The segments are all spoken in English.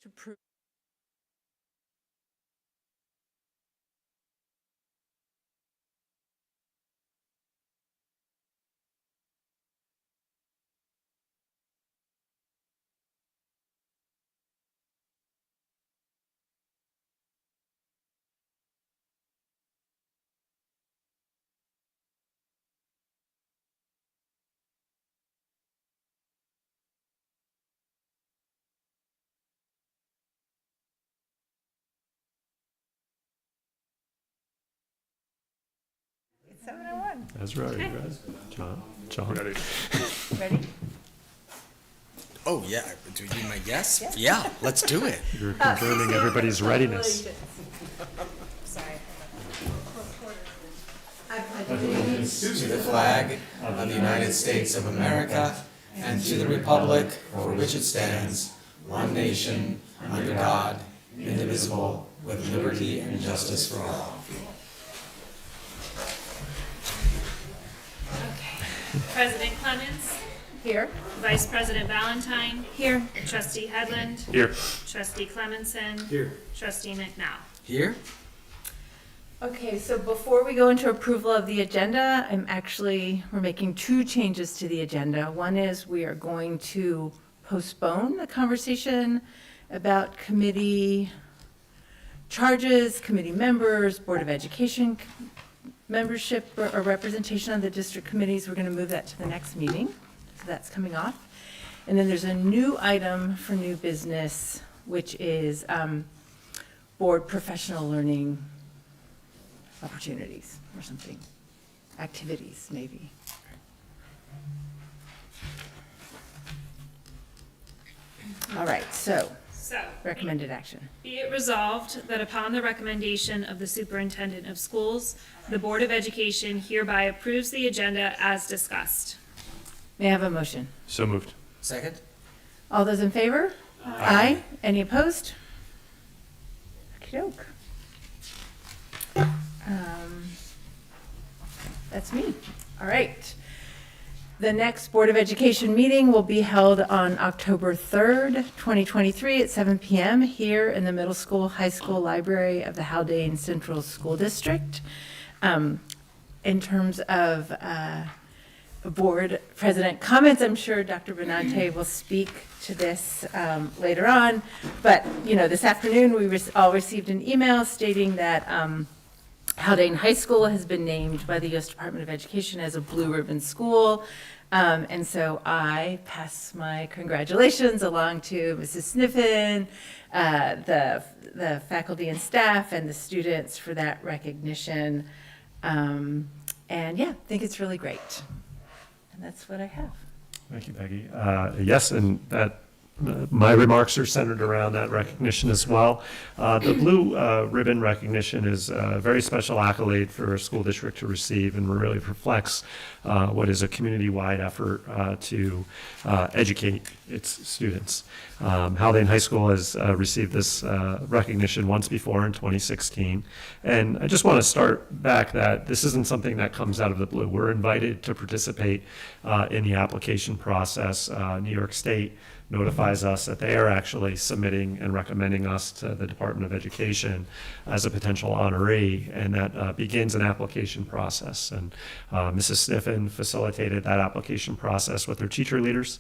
to prove. It's 7:01. That's right. Okay. John. Ready. Ready? Oh, yeah. Do you need my guess? Yeah. Yeah, let's do it. You're confirming everybody's readiness. Sorry. To the flag of the United States of America and to the republic for which it stands, one nation, under God, indivisible, with liberty and justice for all. Okay. President Clements, Here. Vice President Valentine, Here. Trustee Headland, Here. Trustee Clementson, Here. Trustee McNow. Here? Okay, so before we go into approval of the agenda, we're making two changes to the agenda. One is we are going to postpone the conversation about committee charges, committee members, Board of Education membership or representation on the district committees. We're going to move that to the next meeting. So that's coming off. And then there's a new item for new business, which is board professional learning opportunities or something, activities maybe. All right, so So, recommended action. be it resolved that upon the recommendation of the Superintendent of Schools, the Board of Education hereby approves the agenda as discussed. May I have a motion? So moved. Second? All those in favor? Aye. Any opposed? Okey-doke. That's me. All right. The next Board of Education meeting will be held on October 3rd, 2023 at 7 p.m. here in the middle school, high school library of the Haldane Central School District. In terms of board president comments, I'm sure Dr. Benante will speak to this later on. But, this afternoon, we all received an email stating that Haldane High School has been named by the U.S. Department of Education as a blue ribbon school. And so I pass my congratulations along to Mrs. Sniffen, the faculty and staff, and the students for that recognition. And yeah, I think it's really great. And that's what I have. Thank you, Peggy. Yes, and that my remarks are centered around that recognition as well. The blue ribbon recognition is a very special accolade for a school district to receive and really reflects what is a community-wide effort to educate its students. Haldane High School has received this recognition once before in 2016. And I just want to start back that this isn't something that comes out of the blue. We're invited to participate in the application process. New York State notifies us that they are actually submitting and recommending us to the Department of Education as a potential honoree, and that begins an application process. And Mrs. Sniffen facilitated that application process with her teacher leaders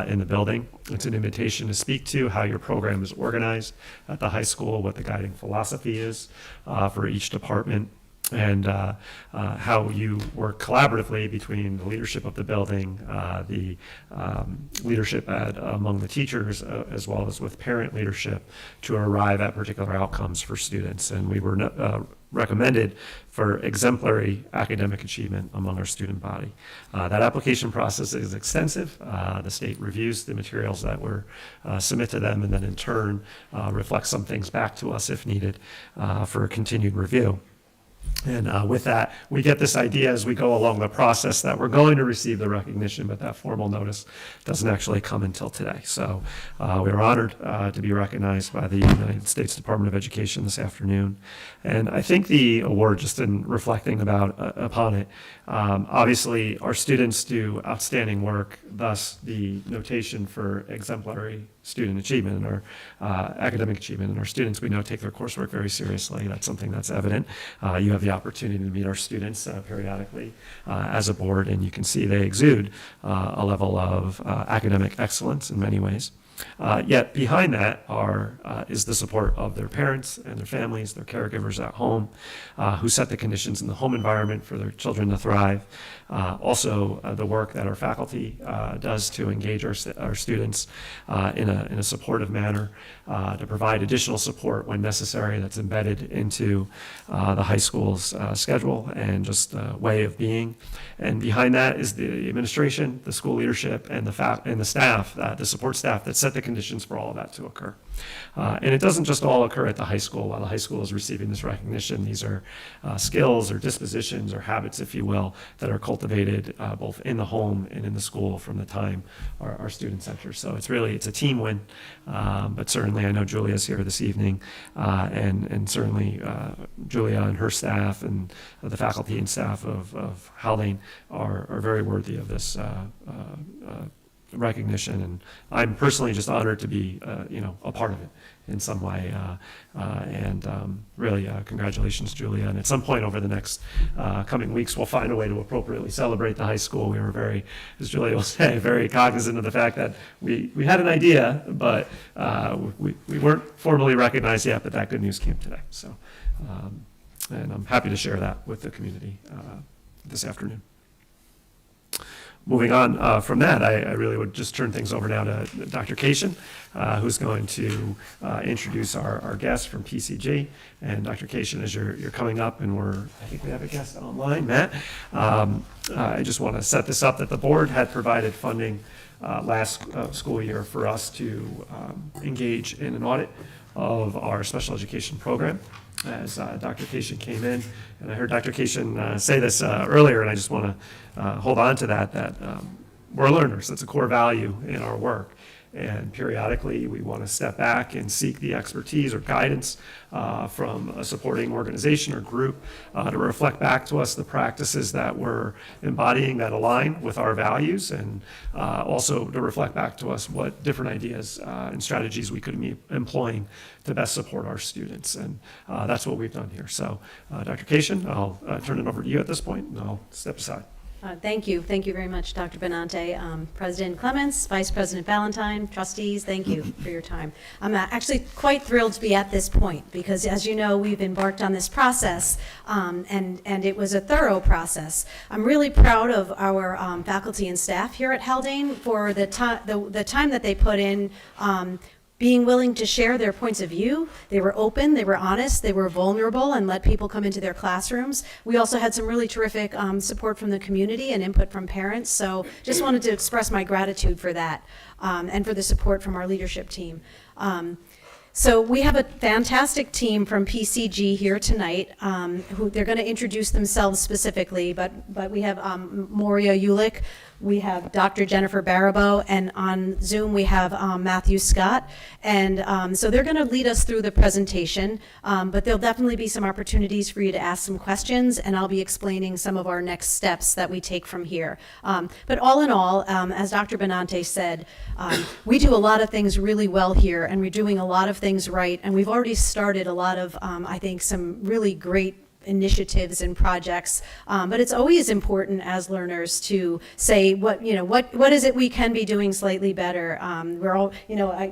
in the building. It's an invitation to speak to how your program is organized at the high school, what the guiding philosophy is for each department, and how you work collaboratively between the leadership of the building, the leadership among the teachers, as well as with parent leadership to arrive at particular outcomes for students. And we were recommended for exemplary academic achievement among our student body. That application process is extensive. The state reviews the materials that were submit to them, and then in turn reflects some things back to us if needed for continued review. And with that, we get this idea as we go along the process that we're going to receive the recognition, but that formal notice doesn't actually come until today. So we are honored to be recognized by the United States Department of Education this afternoon. And I think the award, just in reflecting upon it, obviously our students do outstanding work, thus the notation for exemplary student achievement and our academic achievement. And our students, we know, take their coursework very seriously. That's something that's evident. You have the opportunity to meet our students periodically as a board, and you can see they exude a level of academic excellence in many ways. Yet behind that is the support of their parents and their families, their caregivers at home, who set the conditions in the home environment for their children to thrive. Also, the work that our faculty does to engage our students in a supportive manner, to provide additional support when necessary that's embedded into the high school's schedule and just way of being. And behind that is the administration, the school leadership, and the staff, the support staff that set the conditions for all of that to occur. And it doesn't just all occur at the high school. While the high school is receiving this recognition, these are skills or dispositions or habits, if you will, that are cultivated both in the home and in the school from the time our students enter. So it's a team win, but certainly I know Julia's here this evening, and certainly Julia and her staff and the faculty and staff of Haldane are very worthy of this recognition, and I'm personally just honored to be a part of it in some way, and really congratulations, Julia. And at some point over the next coming weeks, we'll find a way to appropriately celebrate the high school. We were very, as Julia will say, very cognizant of the fact that we had an idea, but we weren't formally recognized yet, but that good news came today. So, and I'm happy to share that with the community this afternoon. Moving on from that, I really would just turn things over now to Dr. Cation, who's going to introduce our guest from PCG. And Dr. Cation, as you're coming up, and I think we have a guest online, Matt. I just want to set this up that the board had provided funding last school year for us to engage in an audit of our special education program. As Dr. Cation came in, and I heard Dr. Cation say this earlier, and I just want to hold on to that we're learners. That's a core value in our work. And periodically, we want to step back and seek the expertise or guidance from a supporting organization or group to reflect back to us the practices that we're embodying that align with our values, and also to reflect back to us what different ideas and strategies we could be employing to best support our students. And that's what we've done here. So, Dr. Cation, I'll turn it over to you at this point, and I'll step aside. Thank you. Thank you very much, Dr. Benante. President Clements, Vice President Valentine, trustees, thank you for your time. I'm actually quite thrilled to be at this point because, as you know, we've embarked on this process, and it was a thorough process. I'm really proud of our faculty and staff here at Haldane for the time that they put in, being willing to share their points of view. They were open, they were honest, they were vulnerable, and let people come into their classrooms. We also had some really terrific support from the community and input from parents, so just wanted to express my gratitude for that, and for the support from our leadership team. So we have a fantastic team from PCG here tonight, who they're going to introduce themselves specifically, but we have Moria Ulick, we have Dr. Jennifer Baribeau, and on Zoom we have Matthew Scott. And so they're going to lead us through the presentation, but there'll definitely be some opportunities for you to ask some questions, and I'll be explaining some of our next steps that we take from here. But all in all, as Dr. Benante said, we do a lot of things really well here, and we're doing a lot of things right, and we've already started a lot of, I think, some really great initiatives and projects, but it's always important as learners to say what is it we can be doing slightly better. We're all,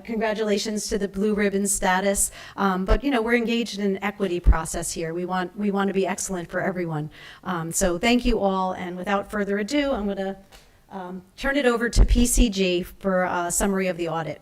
congratulations to the blue ribbon status, but we're engaged in an equity process here. We want to be excellent for everyone. So thank you all, and without further ado, I'm going to turn it over to PCG for a summary of the audit.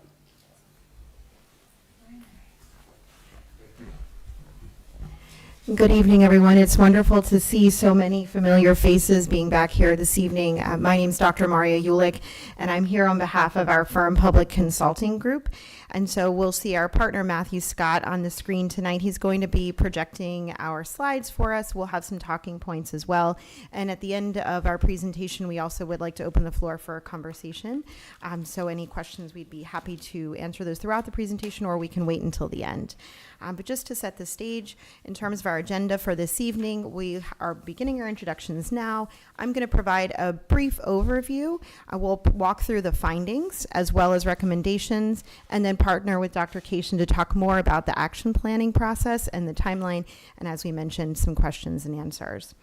Good evening, everyone. It's wonderful to see so many familiar faces being back here this evening. My name is Dr. Maria Ulick, and I'm here on behalf of our firm Public Consulting Group. And so we'll see our partner, Matthew Scott, on the screen tonight. He's going to be projecting our slides for us. We'll have some talking points as well. And at the end of our presentation, we also would like to open the floor for a conversation. So any questions, we'd be happy to answer those throughout the presentation, or we can wait until the end. But just to set the stage, in terms of our our agenda for this evening. We are beginning our introductions now. I'm going to provide a brief overview. I will walk through the findings as well as recommendations, and then partner with Dr. Cation to talk more about the action planning process and the timeline, and as we mentioned, some questions and answers.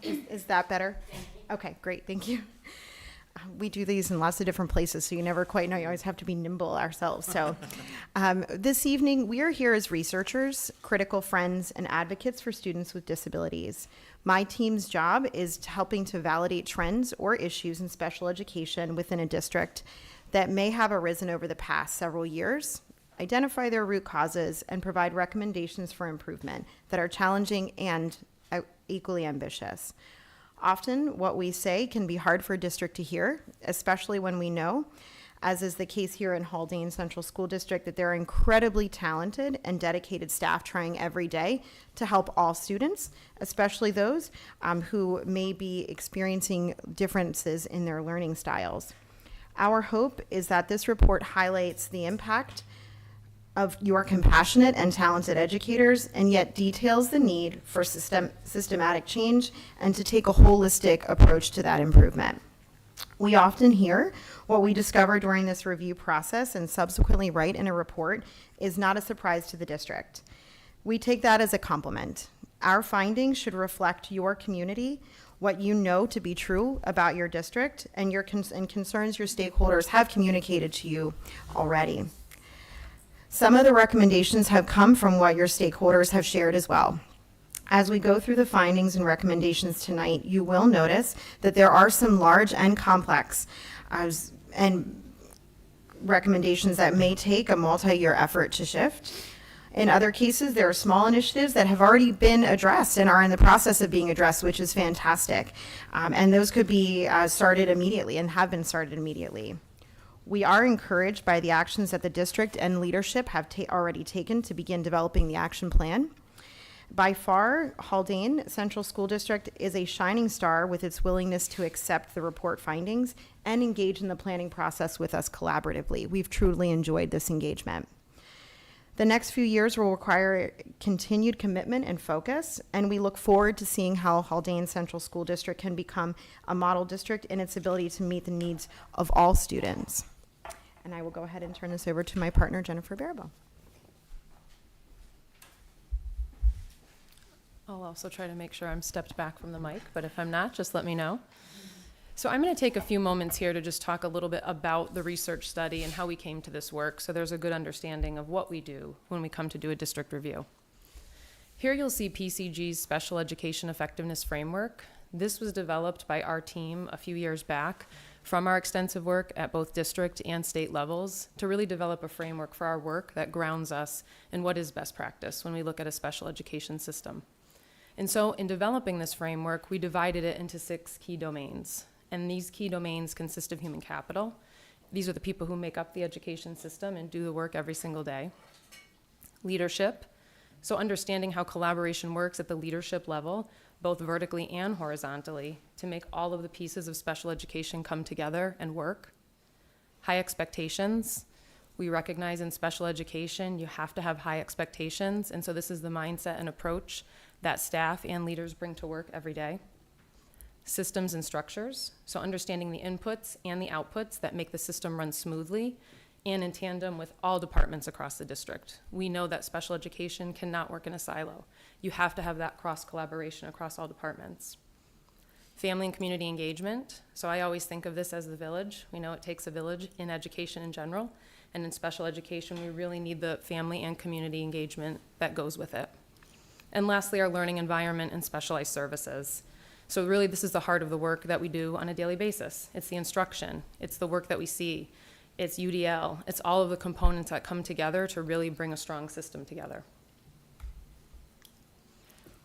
Is that better? Okay, great, thank you. We do these in lots of different places, so you never quite know. You always have to be nimble ourselves. So this evening, we are here as researchers, critical friends, and advocates for students with disabilities. My team's job is helping to validate trends or issues in special education within a district that may have arisen over the past several years, identify their root causes, and provide recommendations for improvement that are challenging and equally ambitious. Often, what we say can be hard for a district to hear, especially when we know, as is the case here in Haldane Central School District, that there are incredibly talented and dedicated staff trying every day to help all students, especially those who may be experiencing differences in their learning styles. Our hope is that this report highlights the impact of your compassionate and talented educators, and yet details the need for systematic change and to take a holistic approach to that improvement. We often hear what we discover during this review process and subsequently write in a report is not a surprise to the district. We take that as a compliment. Our findings should reflect your community, what you know to be true about your district, and concerns your stakeholders have communicated to you already. Some of the recommendations have come from what your stakeholders have shared as well. As we go through the findings and recommendations tonight, you will notice that there are some large and complex and recommendations that may take a multi-year effort to shift. In other cases, there are small initiatives that have already been addressed and are in the process of being addressed, which is fantastic. And those could be started immediately and have been started immediately. We are encouraged by the actions that the district and leadership have already taken to begin developing the action plan. By far, Haldane Central School District is a shining star with its willingness to accept the report findings and engage in the planning process with us collaboratively. We've truly enjoyed this engagement. The next few years will require continued commitment and focus, and we look forward to seeing how Haldane Central School District can become a model district in its ability to meet the needs of all students. And I will go ahead and turn this over to my partner, Jennifer Barabo. I'll also try to make sure I'm stepped back from the mic, but if I'm not, just let me know. So I'm going to take a few moments here to just talk a little bit about the research study and how we came to this work, so there's a good understanding of what we do when we come to do a district review. Here you'll see PCG's Special Education Effectiveness Framework. This was developed by our team a few years back from our extensive work at both district and state levels to really develop a framework for our work that grounds us in what is best practice when we look at a special education system. And so in developing this framework, we divided it into 6 key domains. And these key domains consist of human capital. These are the people who make up the education system and do the work every single day. Leadership, so understanding how collaboration works at the leadership level, both vertically and horizontally, to make all of the pieces of special education come together and work. High expectations. We recognize in special education, you have to have high expectations, and so this is the mindset and approach that staff and leaders bring to work every day. Systems and structures, so understanding the inputs and the outputs that make the system run smoothly and in tandem with all departments across the district. We know that special education cannot work in a silo. You have to have that cross-collaboration across all departments. Family and community engagement, so I always think of this as the village. We know it takes a village in education in general, and in special education, we really need the family and community engagement that goes with it. And lastly, our learning environment and specialized services. So really, this is the heart of the work that we do on a daily basis. It's the instruction, it's the work that we see, it's UDL, it's all of the components that come together to really bring a strong system together.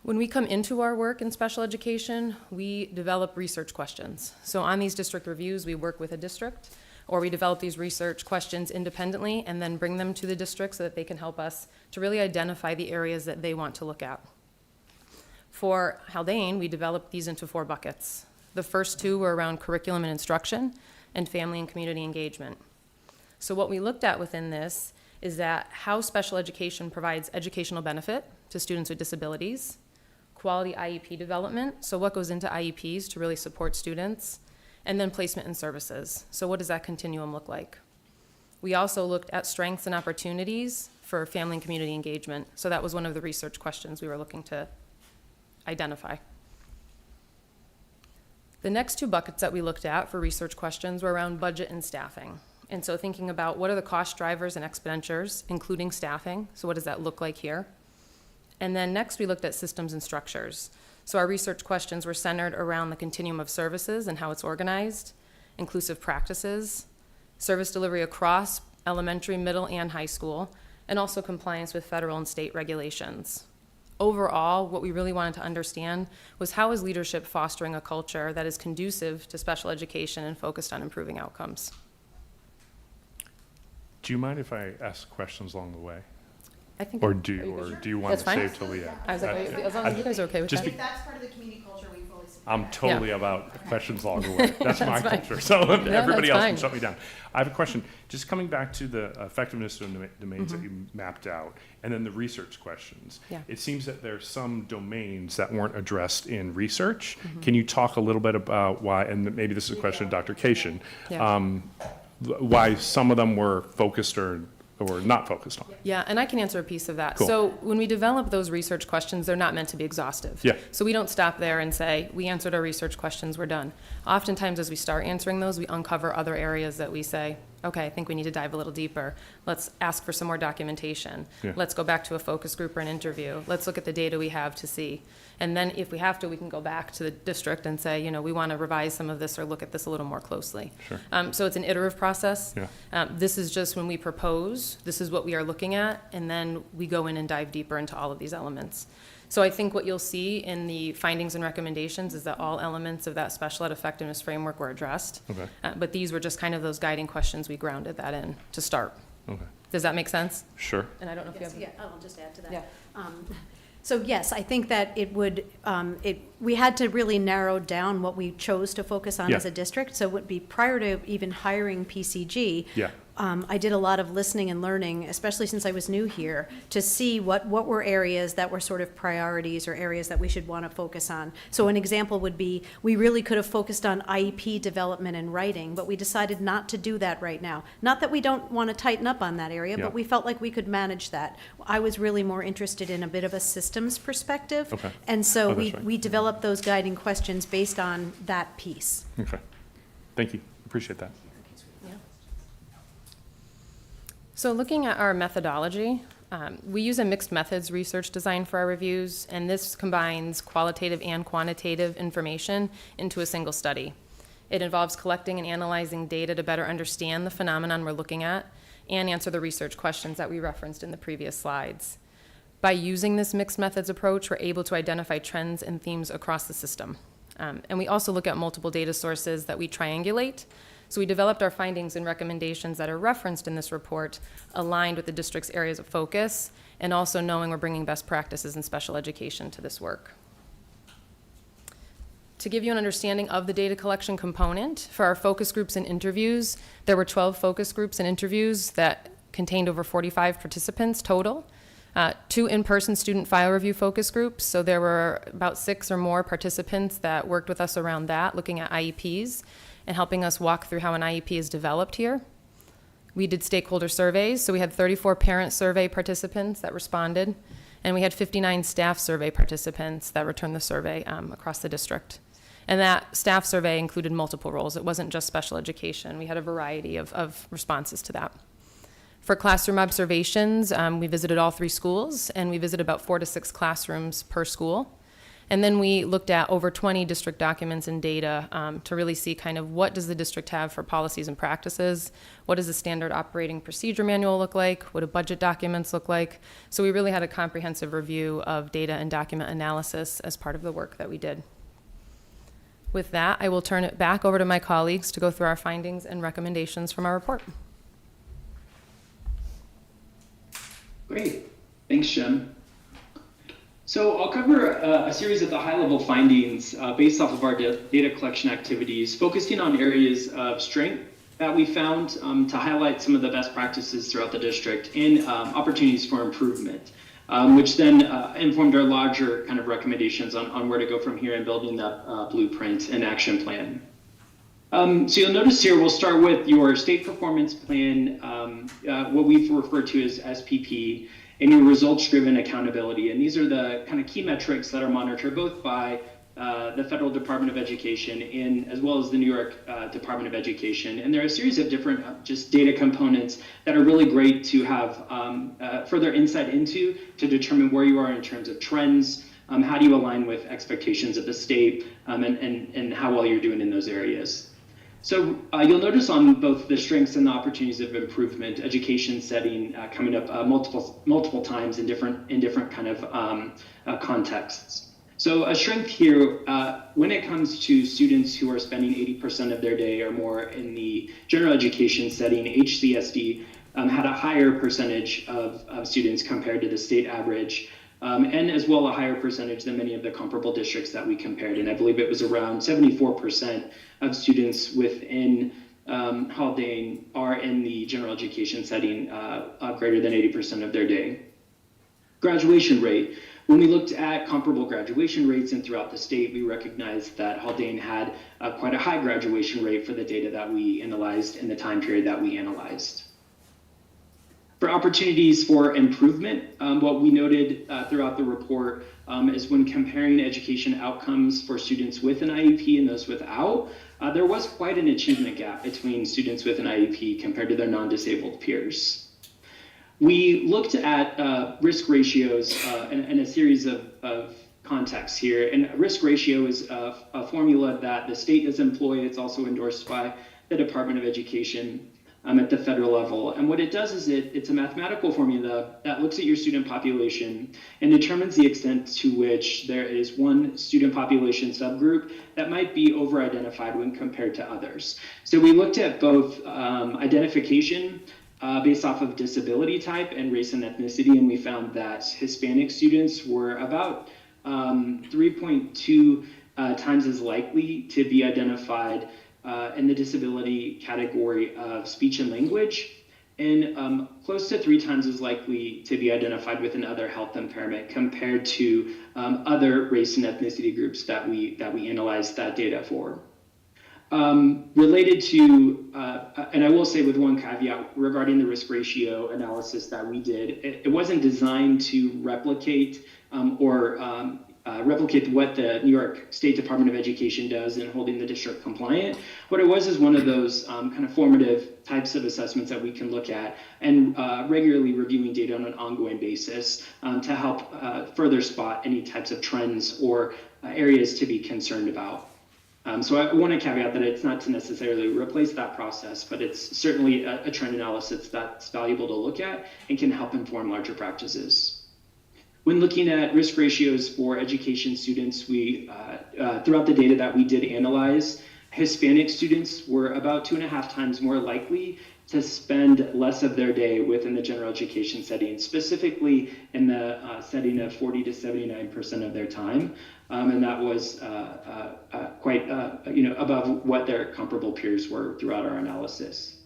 When we come into our work in special education, we develop research questions. So on these district reviews, we work with a district, or we develop these research questions independently and then bring them to the district so that they can help us to really identify the areas that they want to look at. For Haldane, we developed these into 4 buckets. The first 2 were around curriculum and instruction and family and community engagement. So what we looked at within this is that how special education provides educational benefit to students with disabilities, quality IEP development, so what goes into IEPs to really support students, and then placement and services. So what does that continuum look like? We also looked at strengths and opportunities for family and community engagement. So that was one of the research questions we were looking to identify. The next two buckets that we looked at for research questions were around budget and staffing. And so thinking about what are the cost drivers and expenditures, including staffing. So what does that look like here? And then next we looked at systems and structures. So our research questions were centered around the continuum of services and how it's organized, inclusive practices, service delivery across elementary, middle, and high school, and also compliance with federal and state regulations. Overall, what we really wanted to understand was how is leadership fostering a culture that is conducive to special education and focused on improving outcomes? Do you mind if I ask questions along the way? I think. Or do you want That's to fine. save till the end? I was like, as long as you guys are okay with Just that. be- That's part of the community culture we fully support. I'm totally about questions along the way. That's my fine. culture. So everybody else fine. can shut me down. I have a question. Just coming back to the effectiveness domains that you mapped out, and then the research questions. Yeah. It seems that there's some domains that weren't addressed in research. Can you talk a little bit about why, and maybe this is a question of Dr. Cation, Yeah. why some of them were focused or not focused on? Yeah, and I can answer a piece of that. Cool. So when we develop those research questions, they're not meant to be exhaustive. Yeah. So we don't stop there and say, we answered our research questions, we're done. Oftentimes, as we start answering those, we uncover other areas that we say, okay, I think we need to dive a little deeper. Let's ask for some more documentation. Yeah. Let's go back to a focus group or an interview. Let's look at the data we have to see. And then if we have to, we can go back to the district and say, we want to revise some of this or look at this a little more closely. Sure. So it's an iterative process. Yeah. This is just when we propose, this is what we are looking at, and then we go in and dive deeper into all of these elements. So I think what you'll see in the findings and recommendations is that all elements of that special ed effectiveness framework were addressed. Okay. But these were just kind of those guiding questions we grounded that in to start. Okay. Does that make sense? Sure. And I don't know if you have. Yeah, I'll just add to that. Yeah. So yes, I think that it would, we had to really narrow down what we chose to focus on Yeah. as a district. So it would be prior to even hiring PCG. Yeah. I did a lot of listening and learning, especially since I was new here, to see what were areas that were sort of priorities or areas that we should want to focus on. So an example would be, we really could have focused on IEP development and writing, but we decided not to do that right now. Not that we don't want to tighten up on that area, Yeah. but we felt like we could manage that. I was really more interested in a bit of a systems perspective. Okay. And so Oh, that's right. we developed those guiding questions based on that piece. Okay. Thank you. Appreciate that. So looking at our methodology, we use a mixed methods research design for our reviews, and this combines qualitative and quantitative information into a single study. It involves collecting and analyzing data to better understand the phenomenon we're looking at and answer the research questions that we referenced in the previous slides. By using this mixed methods approach, we're able to identify trends and themes across the system. And we also look at multiple data sources that we triangulate. So we developed our findings and recommendations that are referenced in this report aligned with the district's areas of focus and also knowing we're bringing best practices in special education to this work. To give you an understanding of the data collection component, for our focus groups and interviews, there were 12 focus groups and interviews that contained over 45 participants total. 2 in-person student file review focus groups, so there were about 6 or more participants that worked with us around that, looking at IEPs and helping us walk through how an IEP is developed here. We did stakeholder surveys, so we had 34 parent survey participants that responded, and we had 59 staff survey participants that returned the survey across the district. And that staff survey included multiple roles. It wasn't just special education. We had a variety of responses to that. For classroom observations, we visited all 3 schools, and we visited about 4 to 6 classrooms per school. And then we looked at over 20 district documents and data to really see kind of what does the district have for policies and practices, what does the standard operating procedure manual look like, what do budget documents look like. So we really had a comprehensive review of data and document analysis as part of the work that we did. With that, I will turn it back over to my colleagues to go through our findings and recommendations from our report. Great. Thanks, Jen. So I'll cover a series of the high-level findings based off of our data collection activities, focusing on areas of strength that we found to highlight some of the best practices throughout the district and opportunities for improvement, which then informed our larger kind of recommendations on where to go from here in building that blueprint and action plan. So you'll notice here, we'll start with your state performance plan, what we've referred to as SPP, and your results-driven accountability. And these are the kind of key metrics that are monitored both by the Federal Department of Education and as well as the New York Department of Education. And there are a series of different just data components that are really great to have further insight into to determine where you are in terms of trends, how do you align with expectations of the state, and how well you're doing in those areas. So you'll notice on both the strengths and the opportunities of improvement, education setting coming up multiple times in different kind of contexts. So a strength here, when it comes to students who are spending 80% of their day or more in the general education setting, HCSD had a higher percentage of students compared to the state average. And as well a higher percentage than many of the comparable districts that we compared. And I believe it was around 74% of students within Haldane are in the general education setting greater than 80% of their day. Graduation rate. When we looked at comparable graduation rates and throughout the state, we recognized that Haldane had quite a high graduation rate for the data that we analyzed in the time period that we analyzed. For opportunities for improvement, what we noted throughout the report is when comparing education outcomes for students with an IEP and those without, there was quite an achievement gap between students with an IEP compared to their non-disabled peers. We looked at risk ratios in a series of contexts here, and risk ratio is a formula that the state does employ. It's also endorsed by the Department of Education at the federal level. And what it does is it's a mathematical formula that looks at your student population and determines the extent to which there is one student population subgroup that might be over-identified when compared to others. So we looked at both identification based off of disability type and race and ethnicity, and we found that Hispanic students were about 3.2 times as likely to be identified in the disability category of speech and language, and close to 3 times as likely to be identified with another health impairment compared to other race and ethnicity groups that we analyzed that data for. Related to, and I will say with one caveat regarding the risk ratio analysis that we did, it wasn't designed to replicate replicate what the New York State Department of Education does in holding the district compliant. What it was is one of those kind of formative types of assessments that we can look at and regularly reviewing data on an ongoing basis to help further spot any types of trends or areas to be concerned about. So I want to caveat that it's not to necessarily replace that process, but it's certainly a trend analysis that's valuable to look at and can help inform larger practices. When looking at risk ratios for education students, we throughout the data that we did analyze, Hispanic students were about 2.5 times more likely to spend less of their day within the general education setting, specifically in the setting of 40 to 79% of their time. And that was quite above what their comparable peers were throughout our analysis.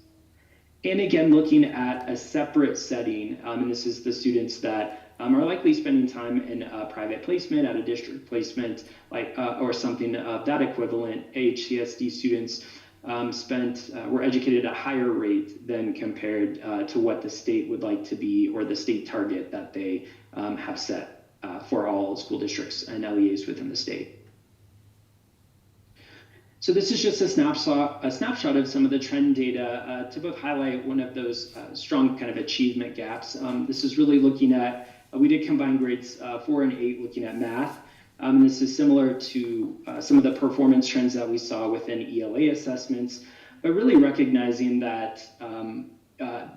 And again, looking at a separate setting, and this is the students that are likely spending time in a private placement, at a district placement, or something of that equivalent. HCSD students were educated at a higher rate than compared to what the state would like to be, or the state target that they have set for all school districts and LEAs within the state. So this is just a snapshot of some of the trend data to both highlight one of those strong kind of achievement gaps. This is really looking at, we did combine grades 4 and 8 looking at math. This is similar to some of the performance trends that we saw within ELA assessments, but really recognizing that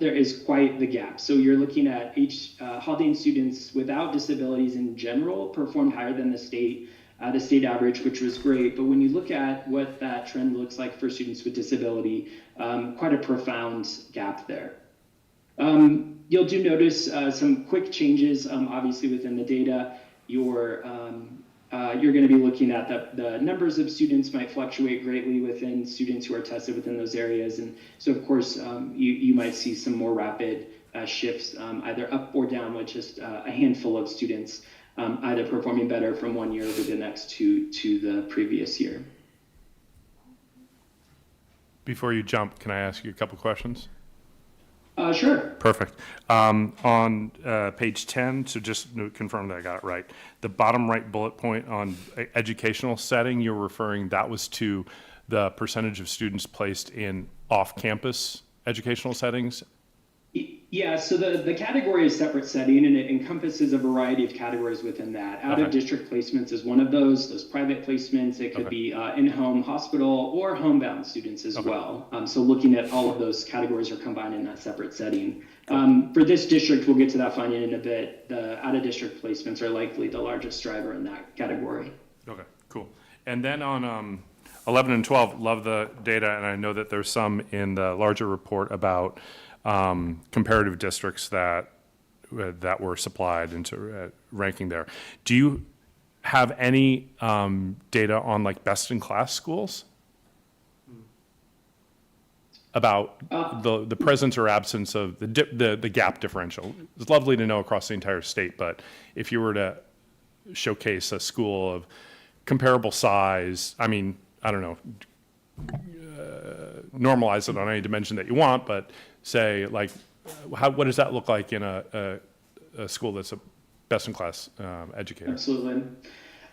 there is quite the gap. So you're looking at Haldane students without disabilities in general performed higher than the state average, which was great. But when you look at what that trend looks like for students with disability, quite a profound gap there. You'll do notice some quick changes, obviously, within the data. Your you're going to be looking at the numbers of students might fluctuate greatly within students who are tested within those areas. And so, of course, you might see some more rapid shifts either up or down with just a handful of students either performing better from one year over the next to the previous year. Before you jump, can I ask you a couple questions? Sure. Perfect. On page 10, so just to confirm that I got it right, the bottom right bullet point on educational setting, you're referring that was to the percentage of students placed in off-campus educational settings? Yeah, so the category is separate setting, and it encompasses a variety of categories within that. Out-of-district placements is one of those private placements. It could be in-home hospital or homebound students as well. So looking at all of those categories are combined in that separate setting. For this district, we'll get to that finding in a bit. The out-of-district placements are likely the largest driver in that category. Okay, cool. And then on 11 and 12, love the data, and I know that there's some in the larger report about comparative districts that were supplied into ranking there. Do you have any data on like best-in-class schools? About the presence or absence of the gap differential? It's lovely to know across the entire state, but if you were to showcase a school of comparable size, I mean, I don't know, normalize it on any dimension that you want, but say, like, what does that look like in a school that's a best-in-class educator? Absolutely.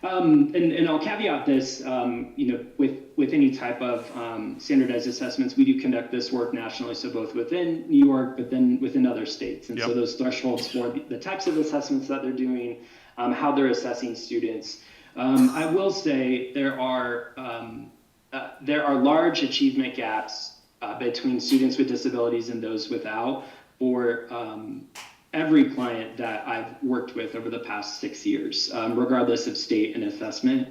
And I'll caveat this, with any type of standardized assessments, we do conduct this work nationally, so both within New York, but then within other states. And so those thresholds for the types of assessments that they're doing, how they're assessing students. I will say there are large achievement gaps between students with disabilities and those without for every client that I've worked with over the past 6 years, regardless of state and assessment.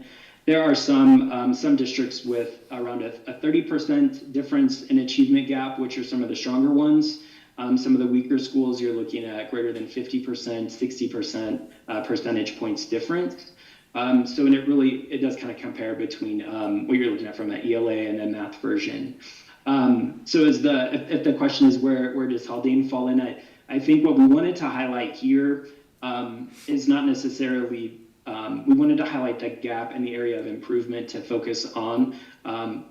There are some districts with around a 30% difference in achievement gap, which are some of the stronger ones. Some of the weaker schools, you're looking at greater than 50%, 60% percentage points difference. So it does kind of compare between what you're looking at from an ELA and a math version. So if the question is where does Haldane fall in, I think what we wanted to highlight here is not necessarily, we wanted to highlight the gap in the area of improvement to focus on,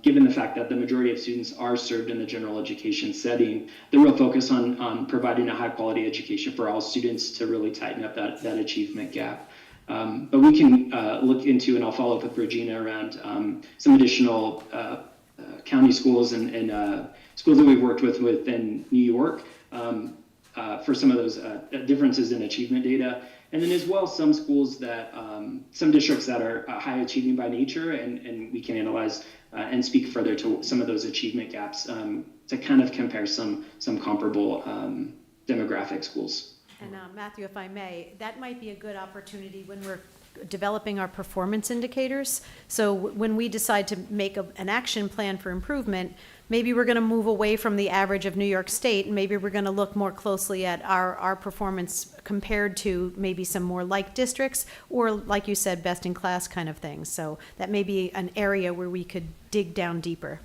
given the fact that the majority of students are served in the general education setting, the real focus on providing a high quality education for all students to really tighten up that achievement gap. But we can look into, and I'll follow up with Regina around some additional county schools and schools that we've worked with within New York for some of those differences in achievement data. And then as well, some schools that, some districts that are high achieving by nature, and we can analyze and speak further to some of those achievement gaps to kind of compare some comparable demographic schools. And Matthew, if I may, that might be a good opportunity when we're developing our performance indicators. So when we decide to make an action plan for improvement, maybe we're going to move away from the average of New York State, and maybe we're going to look more closely at our performance compared to maybe some more like districts, or like you said, best in class kind of things. So that may be an area where we could dig down deeper.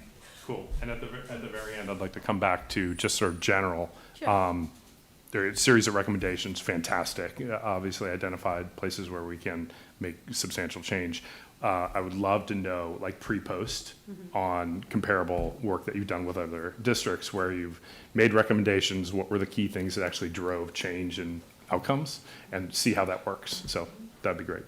Cool. And at the very end, I'd like to come back to just sort of general. Sure. There are a series of recommendations, fantastic. Obviously identified places where we can make substantial change. I would love to know, like pre-post, on comparable work that you've done with other districts where you've made recommendations, what were the key things that actually drove change in outcomes, and see how that works. So that'd be great.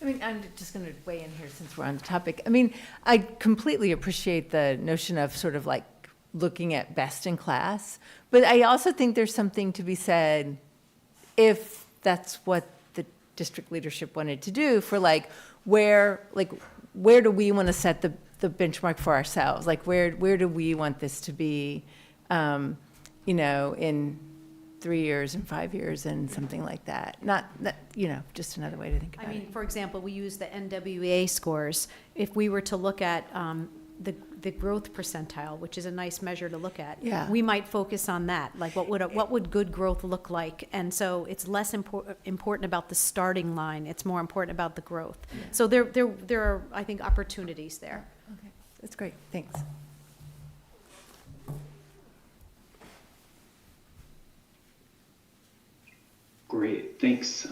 I mean, I'm just going to weigh in here since we're on the topic. I mean, I completely appreciate the notion of sort of like looking at best in class, but I also think there's something to be said if that's what the district leadership wanted to do for where do we want to set the benchmark for ourselves? Like where do we want this to be, in 3 years and 5 years and something like that. Not that, just another way to think about it. I mean, for example, we use the NWA scores. If we were to look at the growth percentile, which is a nice measure to look at. Yeah. We might focus on that, like what would good growth look like? And so it's less important about the starting line, it's more important about the growth. So there are, I think, opportunities there. Okay, that's great, thanks. Great, thanks.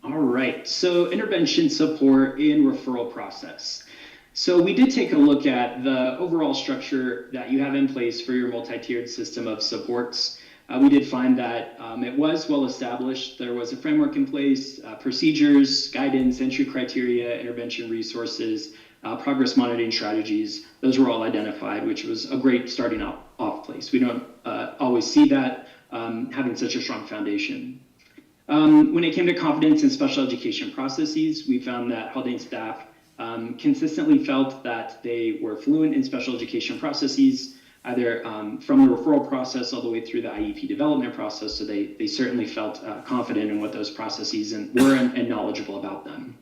All right, so intervention support and referral process. So we did take a look at the overall structure that you have in place for your multi-tiered system of supports. We did find that it was well established. There was a framework in place, procedures, guidance, entry criteria, intervention resources, progress monitoring strategies. Those were all identified, which was a great starting off place. We don't always see that having such a strong foundation. When it came to confidence in special education processes, we found that Haldane staff consistently felt that they were fluent in special education processes, either from the referral process all the way through the IEP development process. So they certainly felt confident in what those processes were and knowledgeable about them.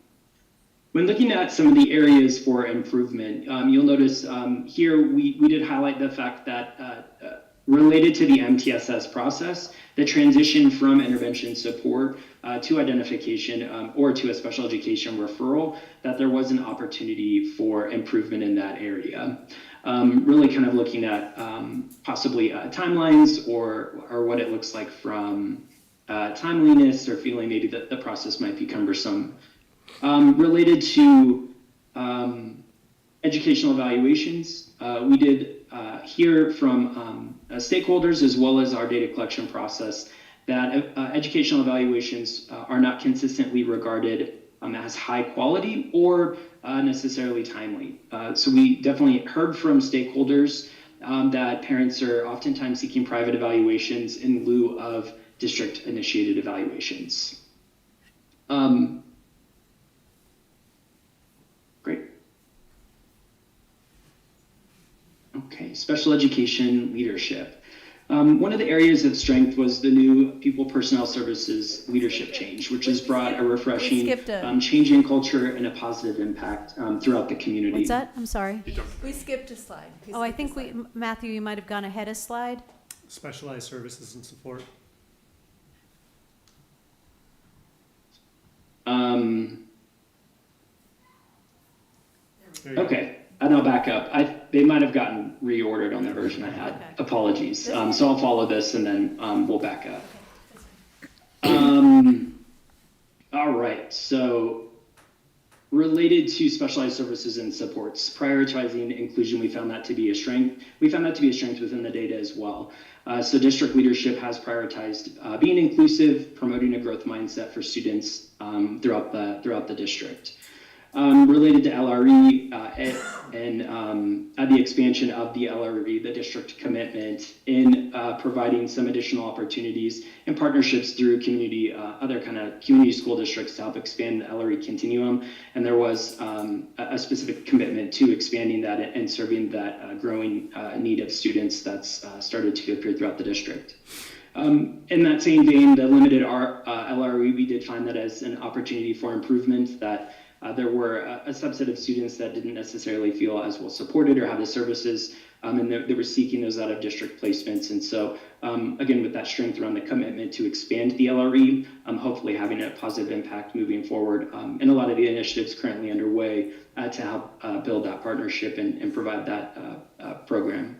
When looking at some of the areas for improvement, you'll notice here we did highlight the fact that related to the MTSS process, the transition from intervention support to identification or to a special education referral, that there was an opportunity for improvement in that area. Really kind of looking at possibly timelines or what it looks like from timeliness, or feeling maybe that the process might be cumbersome. Related to educational evaluations, we did hear from stakeholders as well as our data collection process that educational evaluations are not consistently regarded as high quality or necessarily timely. So we definitely heard from stakeholders that parents are oftentimes seeking private evaluations in lieu of district initiated evaluations. Great. Okay, special education leadership. One of the areas of strength was the new People Personnel Services leadership change, which has brought a refreshing change in culture and a positive impact throughout the community. What's that? I'm sorry. We skipped a slide. Oh, I think Matthew, you might have gone ahead a slide. Specialized services and support. Okay. And I'll back up. They might have gotten reordered on the version I had. Okay. Apologies. So I'll follow this and then we'll back up. All right. So related to specialized services and supports, prioritizing inclusion, we found that to be a strength. We found that to be a strength within the data as well. So district leadership has prioritized being inclusive, promoting a growth mindset for students throughout the district. Related to LRE and the expansion of the LRE, the district commitment in providing some additional opportunities and partnerships through community, other kind of community school districts to help expand the LRE continuum. And there was a specific commitment to expanding that and serving that growing need of students that's started to appear throughout the district. In that same vein, the limited LRE, we did find that as an opportunity for improvement, that there were a subset of students that didn't necessarily feel as well supported or have the services, and they were seeking those out of district placements. And so, again, with that strength around the commitment to expand the LRE, hopefully having a positive impact moving forward, and a lot of the initiatives currently underway to help build that partnership and provide that program.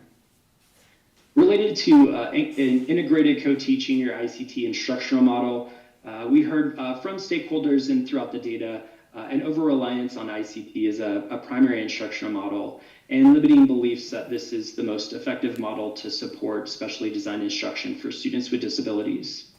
Related to an integrated co-teaching or ICT instructional model, we heard from stakeholders and throughout the data an over-reliance on ICT as a primary instructional model, and limiting beliefs that this is the most effective model to support specially designed instruction for students with disabilities.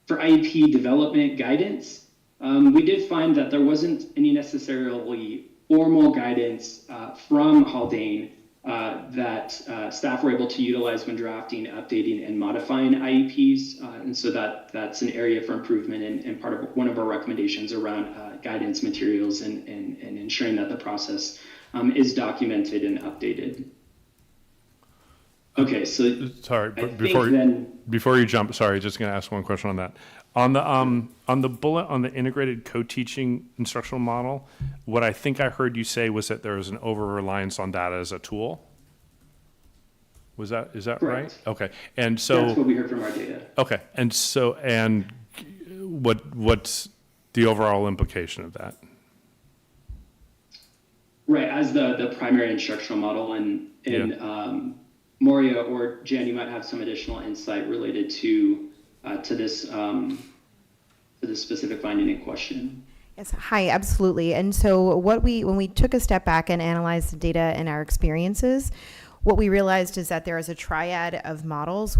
For IEP development guidance, we did find that there wasn't any necessarily formal guidance from Haldane that staff were able to utilize when drafting, updating, and modifying IEPs. And so that's an area for improvement and part of one of our recommendations around guidance materials and ensuring that the process is documented and updated. Okay, so sorry, but before you jump, sorry, just going to ask one question on that. On the bullet on the integrated co-teaching instructional model, what I think I heard you say was that there was an over-reliance on that as a tool. Is that right? Correct. Okay. And so That's what we heard from our data. okay. And what's the overall implication of that? Right, as the primary instructional model, and Moria or Jen, you might have some additional insight related to this specific finding in question. Yes, hi, absolutely. And so when we took a step back and analyzed the data and our experiences, what we realized is that there is a triad of models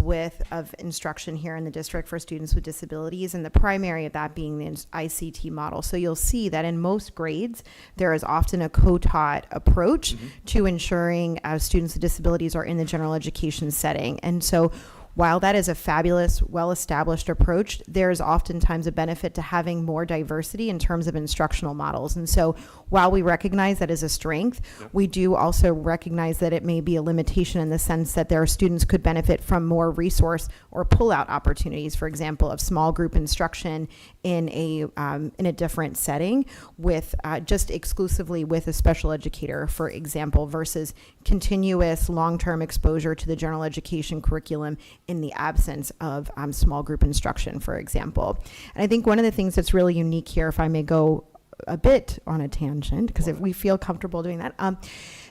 of instruction here in the district for students with disabilities, and the primary of that being the ICT model. So you'll see that in most grades, there is often a co-taught approach to ensuring students with disabilities are in the general education setting. And so while that is a fabulous, well-established approach, there's oftentimes a benefit to having more diversity in terms of instructional models. And so while we recognize that as a strength, we do also recognize that it may be a limitation in the sense that there are students could benefit from more resource or pull-out opportunities, for example, of small group instruction in a different setting with just exclusively with a special educator, for example, versus continuous long-term exposure to the general education curriculum in the absence of small group instruction, for example. And I think one of the things that's really unique here, if I may go a bit on a tangent, because if we feel comfortable doing that,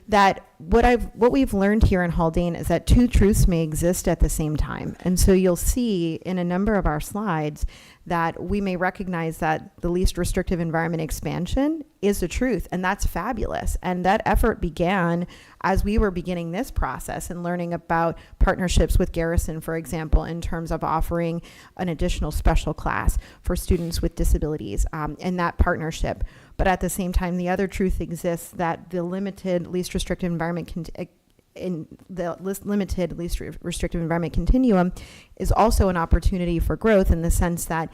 that what we've learned here in Haldane is that two truths may exist at the same time. And so you'll see in a number of our slides that we may recognize that the least restrictive environment expansion is the truth, and that's fabulous. And that effort began as we were beginning this process and learning about partnerships with Garrison, for example, in terms of offering an additional special class for students with disabilities in that partnership. But at the same time, the other truth exists that the limited least restrictive environment restrictive environment continuum is also an opportunity for growth in the sense that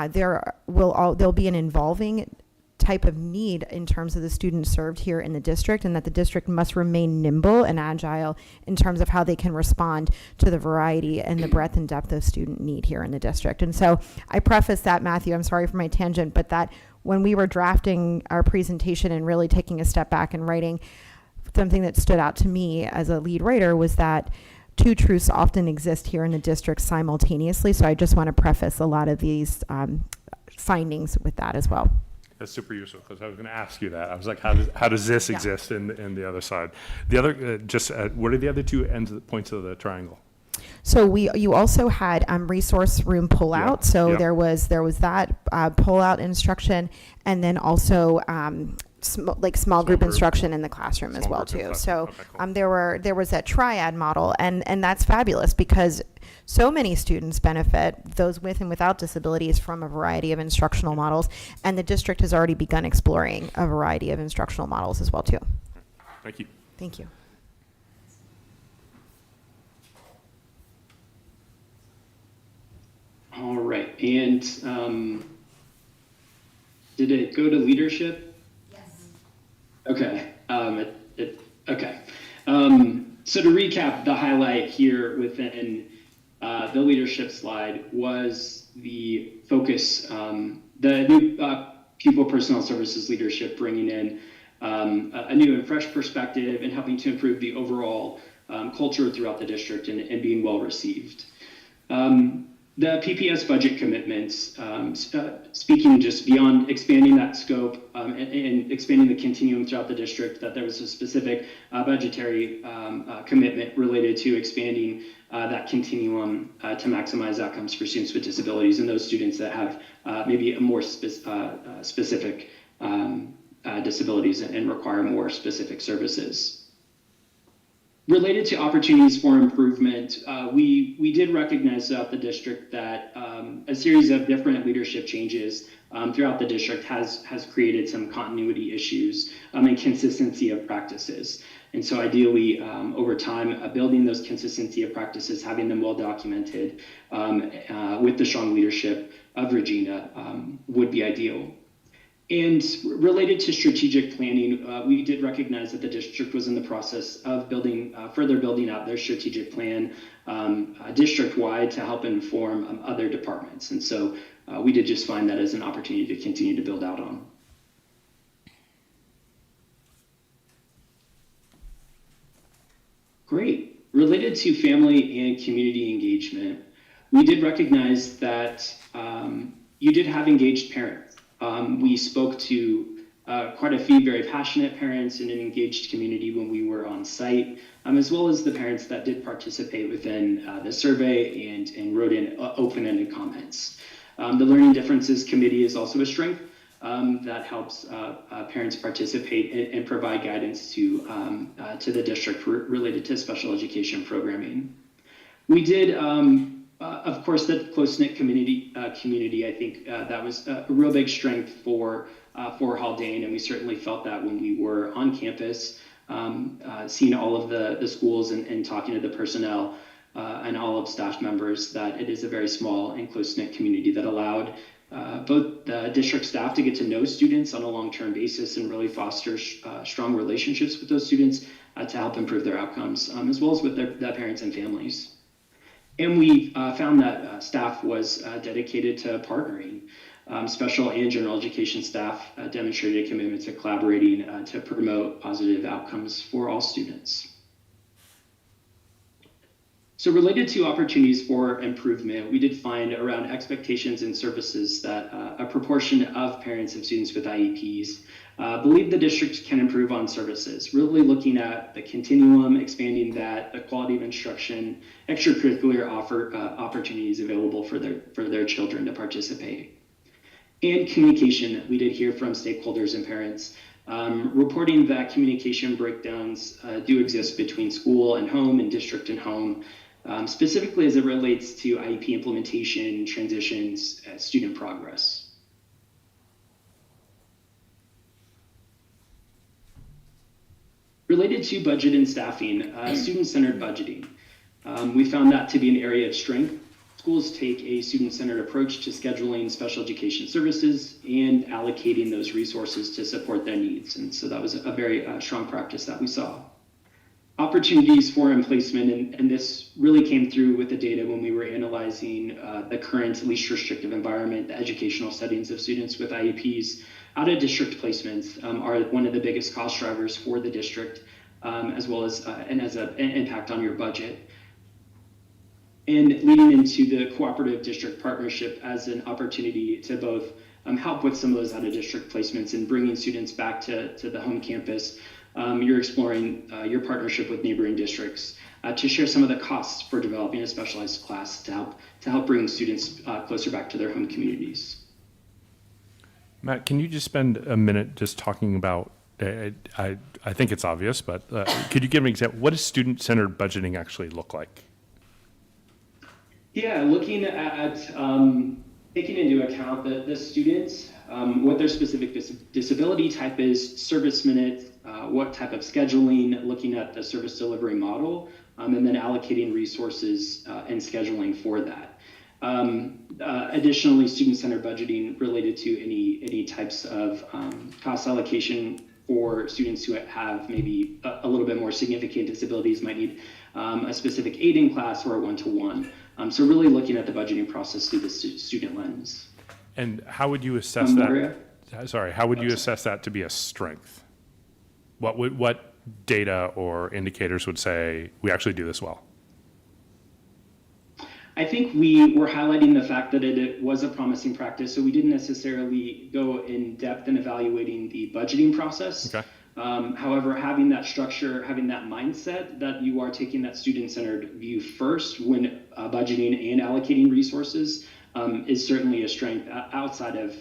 there'll be an evolving type of need in terms of the students served here in the district, and that the district must remain nimble and agile in terms of how they can respond to the variety and the breadth and depth of student need here in the district. And so I preface that, Matthew, I'm sorry for my tangent, but that when we were drafting our presentation and really taking a step back and writing, something that stood out to me as a lead writer was that two truths often exist here in the district simultaneously. So I just want to preface a lot of these findings with that as well. That's super useful, because I was going to ask you that. I was like, how does this exist in the other side? The other, what are the other two points of the triangle? So you also had resource room pullout. So there was that pullout instruction, and then also small group instruction in the classroom as well too. So cool. There was that triad model, and that's fabulous because so many students benefit, those with and without disabilities, from a variety of instructional models, and the district has already begun exploring a variety of instructional models as well too. Thank you. Thank you. All right, and did it go to leadership? Yes. Okay. Okay. So to recap, the highlight here within the leadership slide was the focus, the new pupil personnel services leadership, bringing in a new and fresh perspective and helping to improve the overall culture throughout the district and being well received. The PPS budget commitments, speaking just beyond expanding that scope and expanding the continuum throughout the district, that there was a specific budgetary commitment related to expanding that continuum to maximize outcomes for students with disabilities and those students that have maybe a more specific disabilities and require more specific services. Related to opportunities for improvement, we did recognize throughout the district that a series of different leadership changes throughout the district has created some continuity issues and consistency of practices. And so ideally, over time, building those consistency of practices, having them well documented with the strong leadership of Regina would be ideal. And related to strategic planning, we did recognize that the district was in the process of further building out their strategic plan district-wide to help inform other departments. And so we did just find that as an opportunity to continue to build out on. Great. Related to family and community engagement, we did recognize that you did have engaged parents. We spoke to quite a few very passionate parents in an engaged community when we were on site, as well as the parents that did participate within the survey and wrote in open-ended comments. The Learning Differences Committee is also a strength that helps parents participate and provide guidance to the district related to special education programming. We did, of course, the close-knit community. I think that was a real big strength for Haldane, and we certainly felt that when we were on campus, seeing all of the schools and talking to the personnel and all of staff members, that it is a very small and close-knit community that allowed both the district staff to get to know students on a long-term basis and really foster strong relationships with those students to help improve their outcomes, as well as with their parents and families. And we found that staff was dedicated to partnering. Special and general education staff demonstrated a commitment to collaborating to promote positive outcomes for all students. So related to opportunities for improvement, we did find around expectations and services that a proportion of parents of students with IEPs believe the district can improve on services, really looking at the continuum, expanding that, the quality of instruction, extracurricular opportunities available for their children to participate. And communication, we did hear from stakeholders and parents reporting that communication breakdowns do exist between school and home and district and home, specifically as it relates to IEP implementation, transitions, student progress. Related to budget and staffing, student-centered budgeting. We found that to be an area of strength. Schools take a student-centered approach to scheduling special education services and allocating those resources to support their needs. And so that was a very strong practice that we saw. Opportunities for placement, and this really came through with the data when we were analyzing the current least restrictive environment, the educational settings of students with IEPs. Out-of-district placements are one of the biggest cost drivers for the district, as well as and has an impact on your budget. And leading into the cooperative district partnership as an opportunity to both help with some of those out-of-district placements and bringing students back to the home campus. You're exploring your partnership with neighboring districts to share some of the costs for developing a specialized class to help bring students closer back to their home communities. Matt, can you just spend a minute just talking about, I think it's obvious, but could you give an example? What does student-centered budgeting actually look like? Yeah, looking at taking into account the students, what their specific disability type is, service minutes, what type of scheduling, looking at the service delivery model, and then allocating resources and scheduling for that. Additionally, student-centered budgeting related to any types of cost allocation for students who have maybe a little bit more significant disabilities, might need a specific aid in class or a one-to-one. So really looking at the budgeting process through the student lens. And how would you assess that? Sorry, how would you assess that to be a strength? What data or indicators would say we actually do this well? I think we were highlighting the fact that it was a promising practice, so we didn't necessarily go in depth in evaluating the budgeting process. Okay. However, having that structure, having that mindset that you are taking that student-centered view first when budgeting and allocating resources is certainly a strength outside of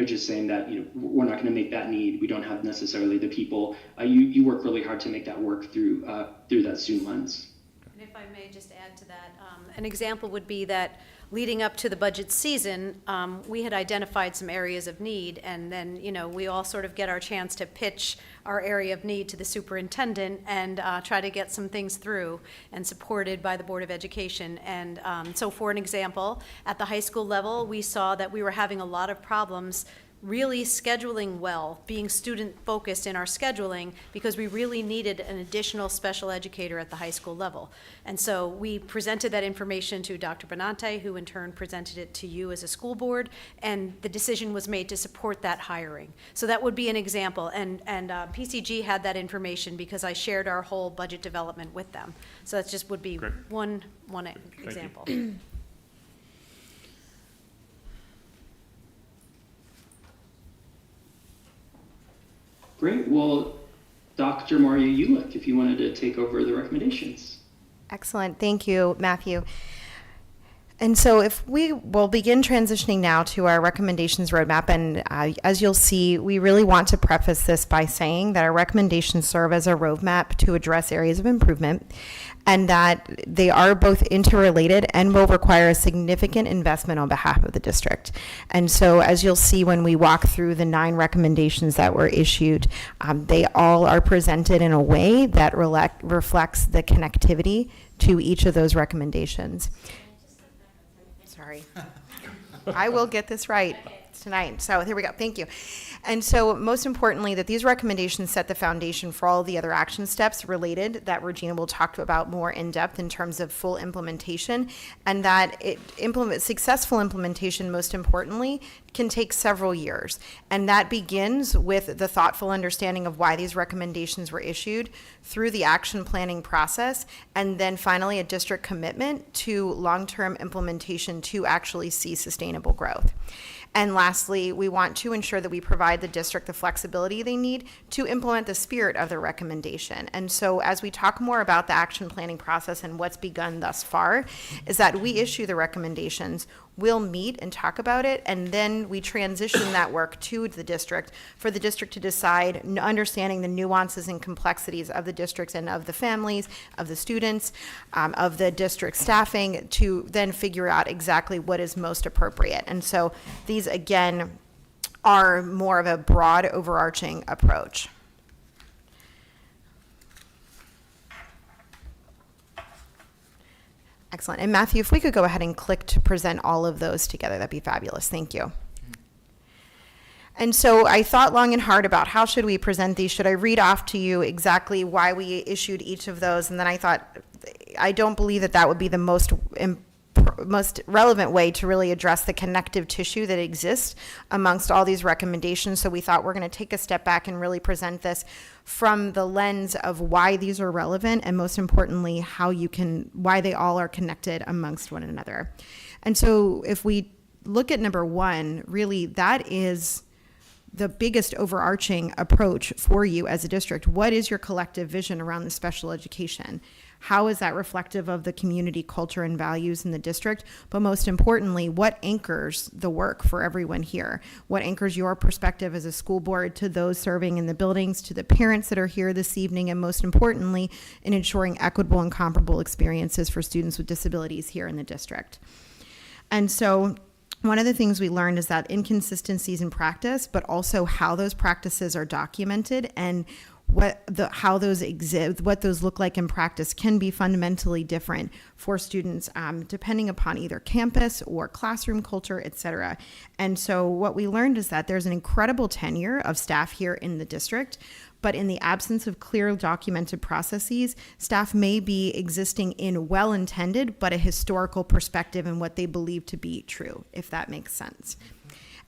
just saying that we're not going to make that need. We don't have necessarily the people. You work really hard to make that work through that student lens. And if I may just add to that, an example would be that leading up to the budget season, we had identified some areas of need, and then, we all sort of get our chance to pitch our area of need to the superintendent and try to get some things through and supported by the Board of Education. And so for an example, at the high school level, we saw that we were having a lot of problems really scheduling well, being student-focused in our scheduling, because we really needed an additional special educator at the high school level. And so we presented that information to Dr. Benante, who in turn presented it to you as a school board, and the decision was made to support that hiring. So that would be an example, and PCG had that information because I shared our whole budget development with them. So that just would be Great. one example. Great. Well, Dr. Maria Ulick, if you wanted to take over the recommendations. Excellent. Thank you, Matthew. And so if we will begin transitioning now to our recommendations roadmap, and as you'll see, we really want to preface this by saying that our recommendations serve as a roadmap to address areas of improvement, and that they are both interrelated and will require a significant investment on behalf of the district. And so as you'll see when we walk through the 9 recommendations that were issued, they all are presented in a way that reflects the connectivity to each of those recommendations. Sorry. I will get this right tonight. So here we go. Thank you. And so most importantly, that these recommendations set the foundation for all the other action steps related that Regina will talk about more in depth in terms of full implementation, and that successful implementation, most importantly, can take several years. And that begins with the thoughtful understanding of why these recommendations were issued, through the action planning process, and then finally a district commitment to long-term implementation to actually see sustainable growth. And lastly, we want to ensure that we provide the district the flexibility they need to implement the spirit of the recommendation. And so as we talk more about the action planning process and what's begun thus far, is that we issue the recommendations, we'll meet and talk about it, and then we transition that work to the district for the district to decide, understanding the nuances and complexities of the districts and of the families, of the students, of the district staffing, to then figure out exactly what is most appropriate. And so these, again, are more of a broad, overarching approach. Excellent. And Matthew, if we could go ahead and click to present all of those together, that'd be fabulous. Thank you. And so I thought long and hard about how should we present these. Should I read off to you exactly why we issued each of those? And then I thought, I don't believe that would be the most relevant way to really address the connective tissue that exists amongst all these recommendations. So we thought we're going to take a step back and really present this from the lens of why these are relevant, and most importantly, why they all are connected amongst one another. And so if we look at number 1, really that is the biggest overarching approach for you as a district. What is your collective vision around the special education? How is that reflective of the community culture and values in the district? But most importantly, what anchors the work for everyone here? What anchors your perspective as a school board to those serving in the buildings, to the parents that are here this evening, and most importantly, in ensuring equitable and comparable experiences for students with disabilities here in the district? And so one of the things we learned is that inconsistencies in practice, but also how those practices are documented and how those exist, what those look like in practice, can be fundamentally different for students depending upon either campus or classroom culture, et cetera. And so what we learned is that there's an incredible tenure of staff here in the district, but in the absence of clear documented processes, staff may be existing in well-intended but a historical perspective in what they believe to be true, if that makes sense.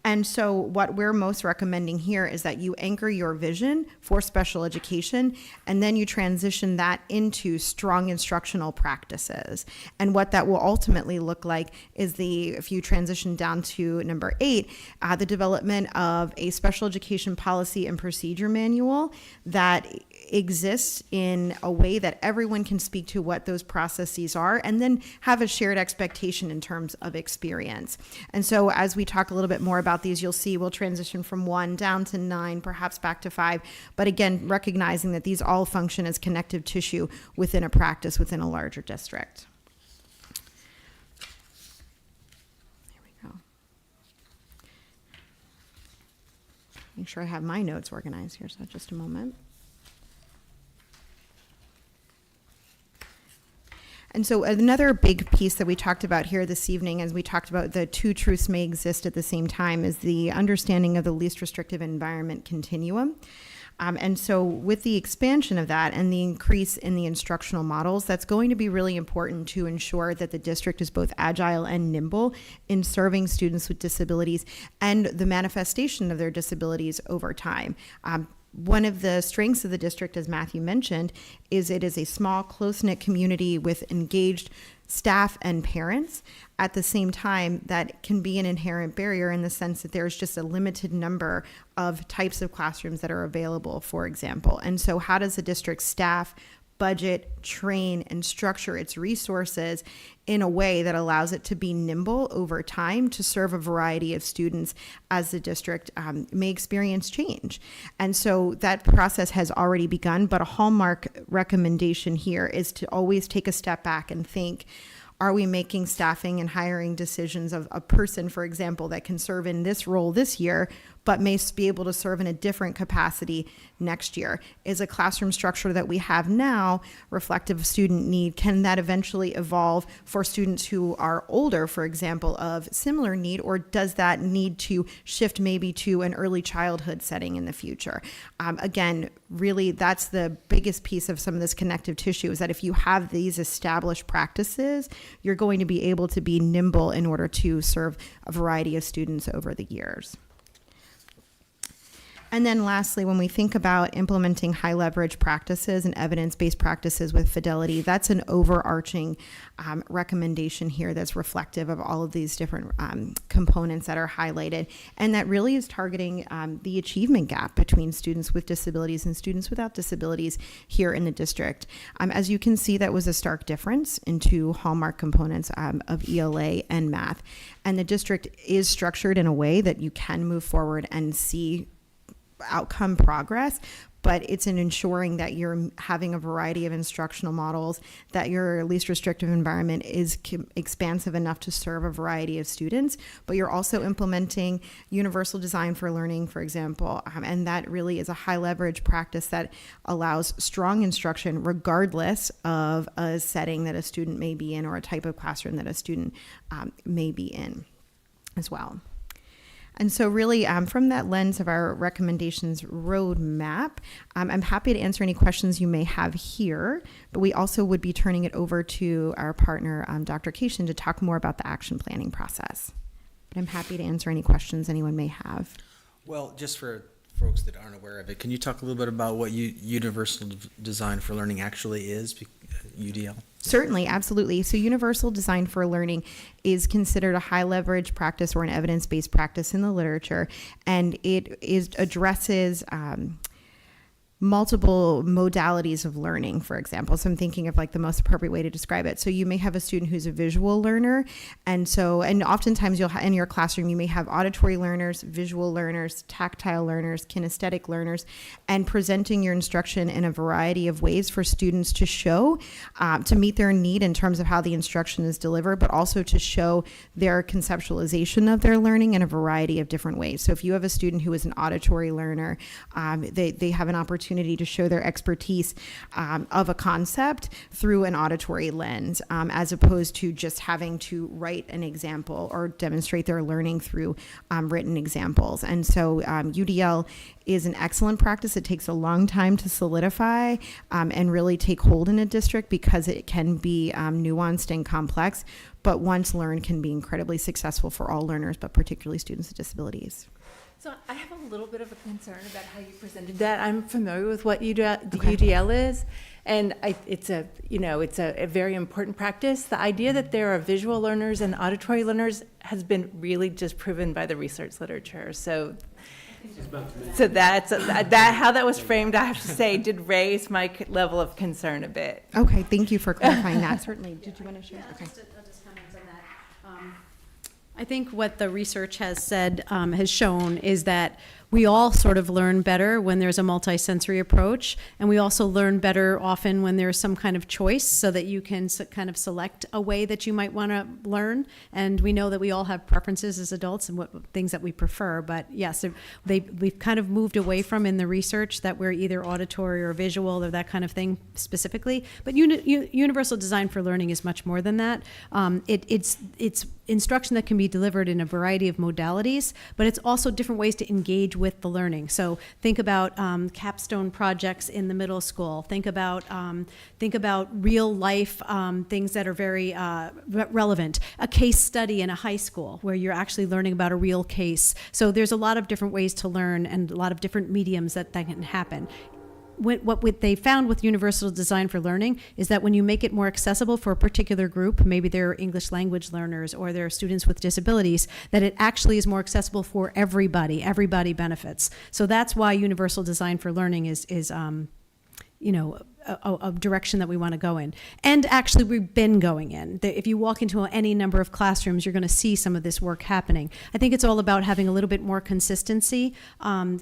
And so what we're most recommending here is that you anchor your vision for special education, and then you transition that into strong instructional practices. And what that will ultimately look like is if you transition down to number 8, the development of a special education policy and procedure manual that exists in a way that everyone can speak to what those processes are, and then have a shared expectation in terms of experience. And so as we talk a little bit more about these, you'll see we'll transition from 1 down to 9, perhaps back to 5, but again, recognizing that these all function as connective tissue within a practice within a larger district. There we go. Make sure I have my notes organized here, so just a moment. And so another big piece that we talked about here this evening, as we talked about the two truths may exist at the same time, is the understanding of the least restrictive environment continuum. And so with the expansion of that and the increase in the instructional models, that's going to be really important to ensure that the district is both agile and nimble in serving students with disabilities and the manifestation of their disabilities over time. One of the strengths of the district, as Matthew mentioned, is it is a small, close-knit community with engaged staff and parents. At the same time, that can be an inherent barrier in the sense that there's just a limited number of types of classrooms that are available, for example. And so how does the district staff, budget, train, and structure its resources in a way that allows it to be nimble over time to serve a variety of students as the district may experience change? And so that process has already begun, but a hallmark recommendation here is to always take a step back and think, are we making staffing and hiring decisions of a person, for example, that can serve in this role this year, but may be able to serve in a different capacity next year? Is a classroom structure that we have now reflective of student need? Can that eventually evolve for students who are older, for example, of similar need, or does that need to shift maybe to an early childhood setting in the future? Again, really, that's the biggest piece of some of this connective tissue, is that if you have these established practices, you're going to be able to be nimble in order to serve a variety of students over the years. And then lastly, when we think about implementing high leverage practices and evidence-based practices with fidelity, that's an overarching recommendation here that's reflective of all of these different components that are highlighted. And that really is targeting the achievement gap between students with disabilities and students without disabilities here in the district. As you can see, that was a stark difference in two hallmark components of ELA and math. And the district is structured in a way that you can move forward and see outcome progress, but it's in ensuring that you're having a variety of instructional models, that your least restrictive environment is expansive enough to serve a variety of students, but you're also implementing universal design for learning, for example, and that really is a high leverage practice that allows strong instruction regardless of a setting that a student may be in or a type of classroom that a student may be in as well. And so really, from that lens of our recommendations roadmap, I'm happy to answer any questions you may have here, but we also would be turning it over to our partner, Dr. Cation, to talk more about the action planning process. But I'm happy to answer any questions anyone may have. Well, just for folks that aren't aware of it, can you talk a little bit about what Universal Design for Learning actually is, UDL? Certainly, absolutely. So universal design for learning is considered a high leverage practice or an evidence-based practice in the literature, and it addresses multiple modalities of learning, for example. So I'm thinking of like the most appropriate way to describe it. So you may have a student who's a visual learner, and oftentimes you'll in your classroom you may have auditory learners, visual learners, tactile learners, kinesthetic learners, and presenting your instruction in a variety of ways for students to show, to meet their need in terms of how the instruction is delivered, but also to show their conceptualization of their learning in a variety of different ways. So if you have a student who is an auditory learner, they have an opportunity to show their expertise of a concept through an auditory lens, as opposed to just having to write an example or demonstrate their learning through written examples. And so UDL is an excellent practice. It takes a long time to solidify and really take hold in a district because it can be nuanced and complex, but once learned can be incredibly successful for all learners, but particularly students with disabilities. So I have a little bit of a concern about how you presented that. I'm familiar with what UDL is, and it's a very important practice. The idea that there are visual learners and auditory learners has been really just proven by the research literature. So that's how that was framed, I have to say, did raise my level of concern a bit. Okay, thank you for clarifying that. Certainly. Did you want to share? Yeah, Okay. I'll just comment on that. I think what the research has said, has shown is that we all sort of learn better when there's a multisensory approach, and we also learn better often when there's some kind of choice so that you can kind of select a way that you might want to learn. And we know that we all have preferences as adults and what things that we prefer. But yes, we've kind of moved away from in the research that we're either auditory or visual or that kind of thing specifically. But universal design for learning is much more than that. It's instruction that can be delivered in a variety of modalities, but it's also different ways to engage with the learning. So think about capstone projects in the middle school. Think about real life things that are very relevant. A case study in a high school where you're actually learning about a real case. So there's a lot of different ways to learn and a lot of different mediums that can happen. What they found with universal design for learning is that when you make it more accessible for a particular group, maybe they're English language learners or they're students with disabilities, that it actually is more accessible for everybody. Everybody benefits. So that's why universal design for learning is a direction that we want to go in. And actually, we've been going in. If you walk into any number of classrooms, you're going to see some of this work happening. I think it's all about having a little bit more consistency,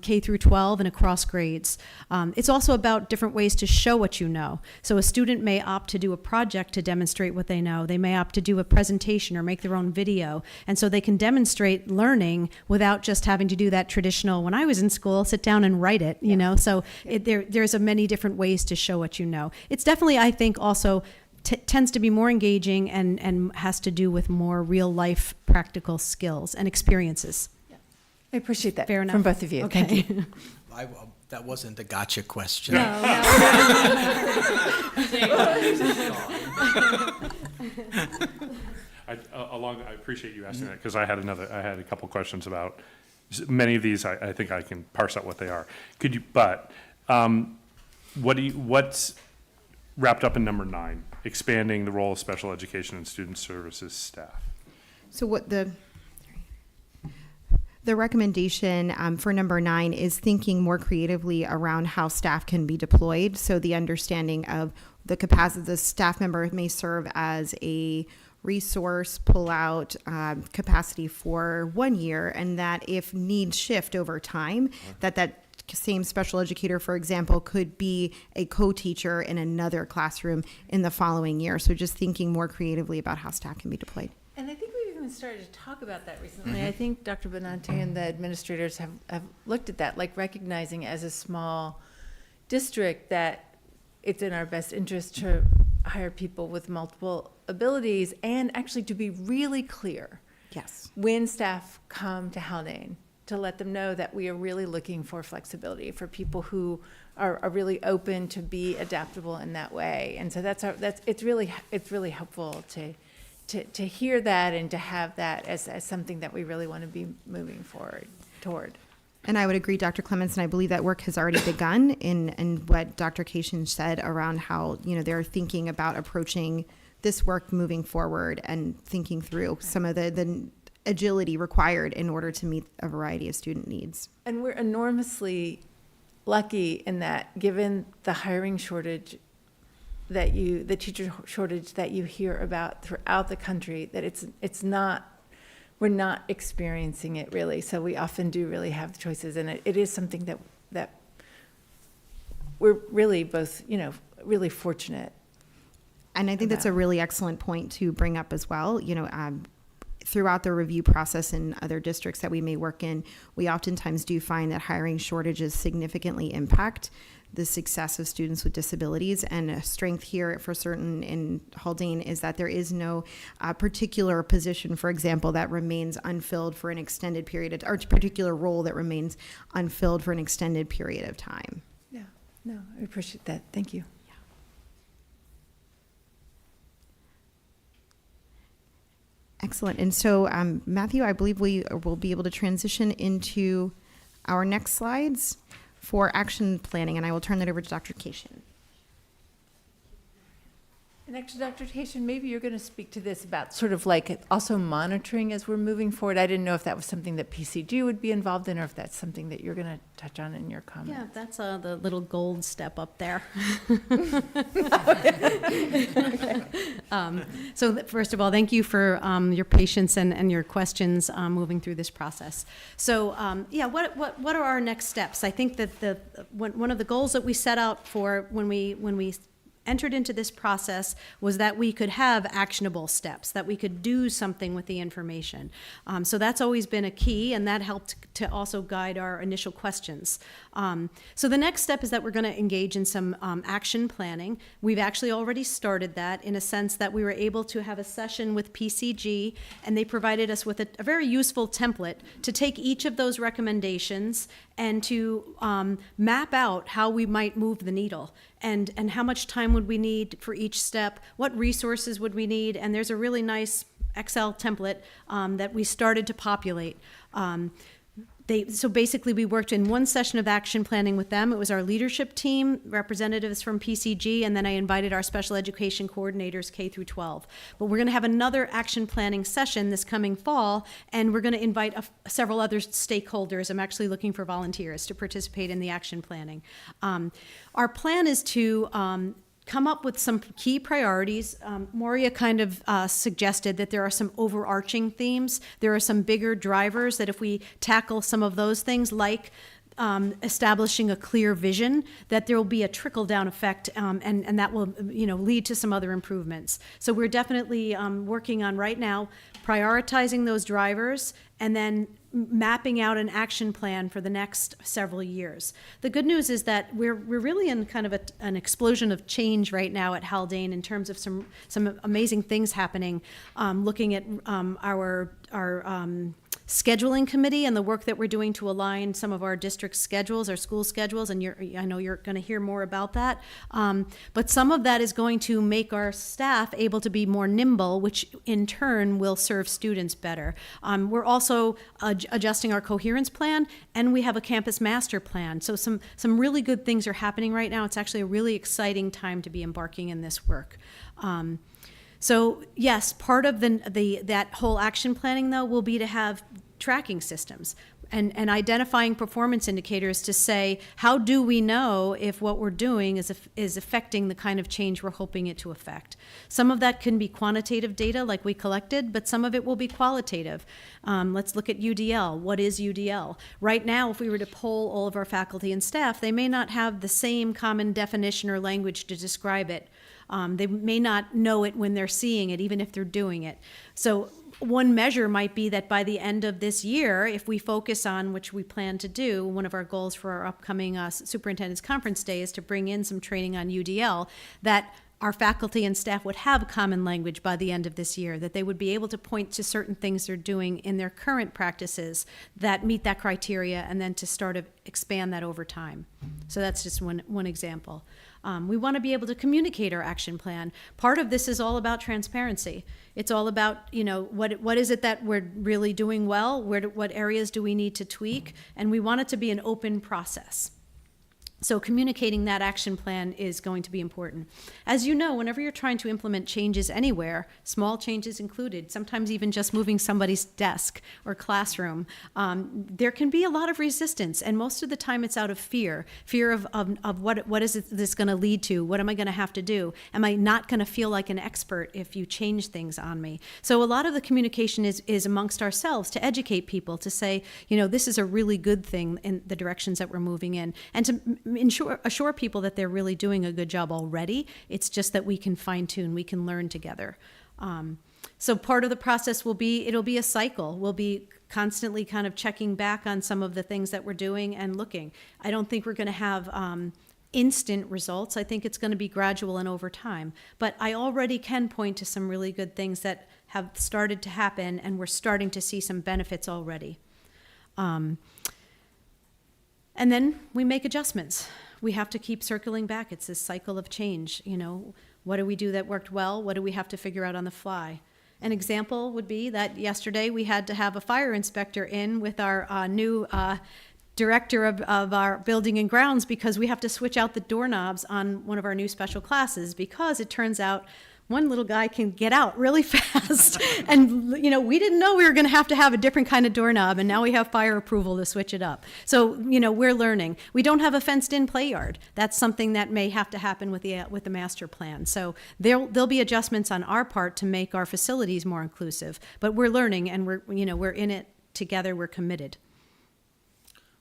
K through 12 and across grades. It's also about different ways to show what you know. So a student may opt to do a project to demonstrate what they know. They may opt to do a presentation or make their own video. And so they can demonstrate learning without just having to do that traditional, when I was in school, sit down and write it, you know? So there's many different ways to show what you know. It's definitely, I think, also tends to be more engaging and has to do with more real life practical skills and experiences. I appreciate that. Fair enough. From both of you. Okay. Thank you. That wasn't a gotcha question. I appreciate you asking that, because I had a couple questions about many of these. I think I can parse out what they are. What's wrapped up in number 9, expanding the role of special education and student services staff? So what the recommendation for number 9 is thinking more creatively around how staff can be deployed. So the understanding of the capacity, the staff member may serve as a resource pull-out capacity for 1 year, and that if needs shift over time, that same special educator, for example, could be a co-teacher in another classroom in the following year. So just thinking more creatively about how staff can be deployed. And I think we've even started to talk about that recently. I think Dr. Benante and the administrators have looked at that, like recognizing as a small district that it's in our best interest to hire people with multiple abilities, and actually to be really clear. Yes. When staff come to Haldane, to let them know that we are really looking for flexibility for people who are really open to be adaptable in that way. And so it's really helpful to hear that and to have that as something that we really want to be moving forward toward. And I would agree, Dr. Clements, and I believe that work has already begun in what Dr. Cation said around how, they're thinking about approaching this work moving forward and thinking through some of the agility required in order to meet a variety of student needs. And we're enormously lucky in that, given the hiring shortage the teacher shortage that you hear about throughout the country, that we're not experiencing it really. So we often do really have the choices, and it is something that we're really both, really fortunate. And I think that's a really excellent point to bring up as well. Throughout the review process in other districts that we may work in, we oftentimes do find that hiring shortages significantly impact the success of students with disabilities. And a strength here for certain in Haldane is that there is no particular position, for example, that remains unfilled for an extended period, or a particular role that remains unfilled for an extended period of time. Yeah, no, I appreciate that. Thank you. Excellent. And so, Matthew, I believe we will be able to transition into our next slides for action planning, and I will turn that over to Dr. Cation. And actually, Dr. Cation, maybe you're going to speak to this about sort of like also monitoring as we're moving forward. I didn't know if that was something that PCG would be involved in, or if that's something that you're going to touch on in your comments. Yeah, that's the little gold step up there. First of all, thank you for your patience and your questions moving through this process. So what are our next steps? I think that one of the goals that we set out for when we entered into this process was that we could have actionable steps, that we could do something with the information. So that's always been a key, and that helped to also guide our initial questions. So the next step is that we're going to engage in some action planning. We've actually already started that in a sense that we were able to have a session with PCG, and they provided us with a very useful template to take each of those recommendations and to map out how we might move the needle and how much time would we need for each step, what resources would we need, and there's a really nice Excel template that we started to populate. So basically we worked in one session of action planning with them. It was our leadership team, representatives from PCG, and then I invited our special education coordinators K through 12. But we're going to have another action planning session this coming fall, and we're going to invite several other stakeholders. I'm actually looking for volunteers to participate in the action planning. Our plan is to come up with some key priorities. Moria kind of suggested that there are some overarching themes. There are some bigger drivers that if we tackle some of those things, like establishing a clear vision, that there will be a trickle-down effect, and that will lead to some other improvements. So we're definitely working on right now prioritizing those drivers and then mapping out an action plan for the next several years. The good news is that we're really in kind of an explosion of change right now at Haldane in terms of some amazing things happening. Looking at our scheduling committee and the work that we're doing to align some of our district schedules, our school schedules, and I know you're going to hear more about that. But some of that is going to make our staff able to be more nimble, which in turn will serve students better. We're also adjusting our coherence plan, and we have a campus master plan. So some really good things are happening right now. It's actually a really exciting time to be embarking in this work. So yes, part of that whole action planning, though, will be to have tracking systems and identifying performance indicators to say, how do we know if what we're doing is affecting the kind of change we're hoping it to affect? Some of that can be quantitative data like we collected, but some of it will be qualitative. Let's look at UDL. What is UDL? Right now, if we were to poll all of our faculty and staff, they may not have the same common definition or language to describe it. They may not know it when they're seeing it, even if they're doing it. So one measure might be that by the end of this year, if we focus on, which we plan to do, one of our goals for our upcoming Superintendent's Conference Day is to bring in some training on UDL, that our faculty and staff would have common language by the end of this year, that they would be able to point to certain things they're doing in their current practices that meet that criteria, and then to start to expand that over time. So that's just one example. We want to be able to communicate our action plan. Part of this is all about transparency. It's all about, what is it that we're really doing well? What areas do we need to tweak? And we want it to be an open process. So communicating that action plan is going to be important. As you know, whenever you're trying to implement changes anywhere, small changes included, sometimes even just moving somebody's desk or classroom, there can be a lot of resistance, and most of the time it's out of fear of what is this going to lead to? What am I going to have to do? Am I not going to feel like an expert if you change things on me? So a lot of the communication is amongst ourselves to educate people, to say, this is a really good thing in the directions that we're moving in, and to assure people that they're really doing a good job already. It's just that we can fine-tune, we can learn together. So part of the process it'll be a cycle. We'll be constantly kind of checking back on some of the things that we're doing and looking. I don't think we're going to have instant results. I think it's going to be gradual and over time. But I already can point to some really good things that have started to happen, and we're starting to see some benefits already. And then we make adjustments. We have to keep circling back. It's this cycle of change. What do we do that worked well? What do we have to figure out on the fly? An example would be that yesterday we had to have a fire inspector in with our new director of our building and grounds, because we have to switch out the doorknobs on one of our new special classes, because it turns out one little guy can get out really fast. And, you know, we didn't know we were going to have a different kind of doorknob, and now we have fire approval to switch it up. So, you know, we're learning. We don't have a fenced-in play yard. That's something that may have to happen with the master plan. So there'll be adjustments on our part to make our facilities more inclusive. But we're learning, and we're in it together. We're committed.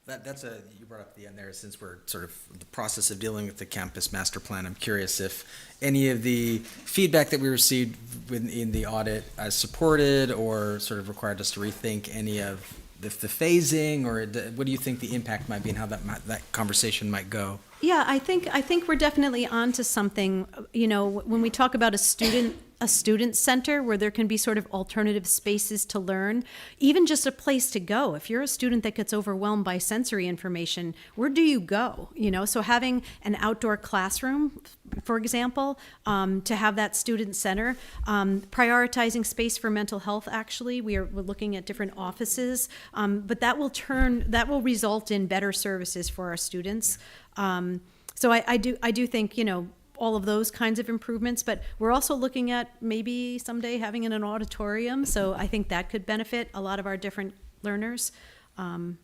You brought up the end there, since we're sort of in the process of dealing with the campus master plan. I'm curious if any of the feedback that we received in the audit as supported or sort of required us to rethink any of the phasing, or what do you think the impact might be and how that conversation might go? Yeah, I think we're definitely onto something. You know, when we talk about a student center where there can be sort of alternative spaces to learn, even just a place to go. If you're a student that gets overwhelmed by sensory information, where do you go? You know, so having an outdoor classroom, for example, to have that student center, prioritizing space for mental health. Actually, we're looking at different offices, but that will result in better services for our students. So I do think, you know, all of those kinds of improvements, but we're also looking at maybe someday having an auditorium. So I think that could benefit a lot of our different learners. And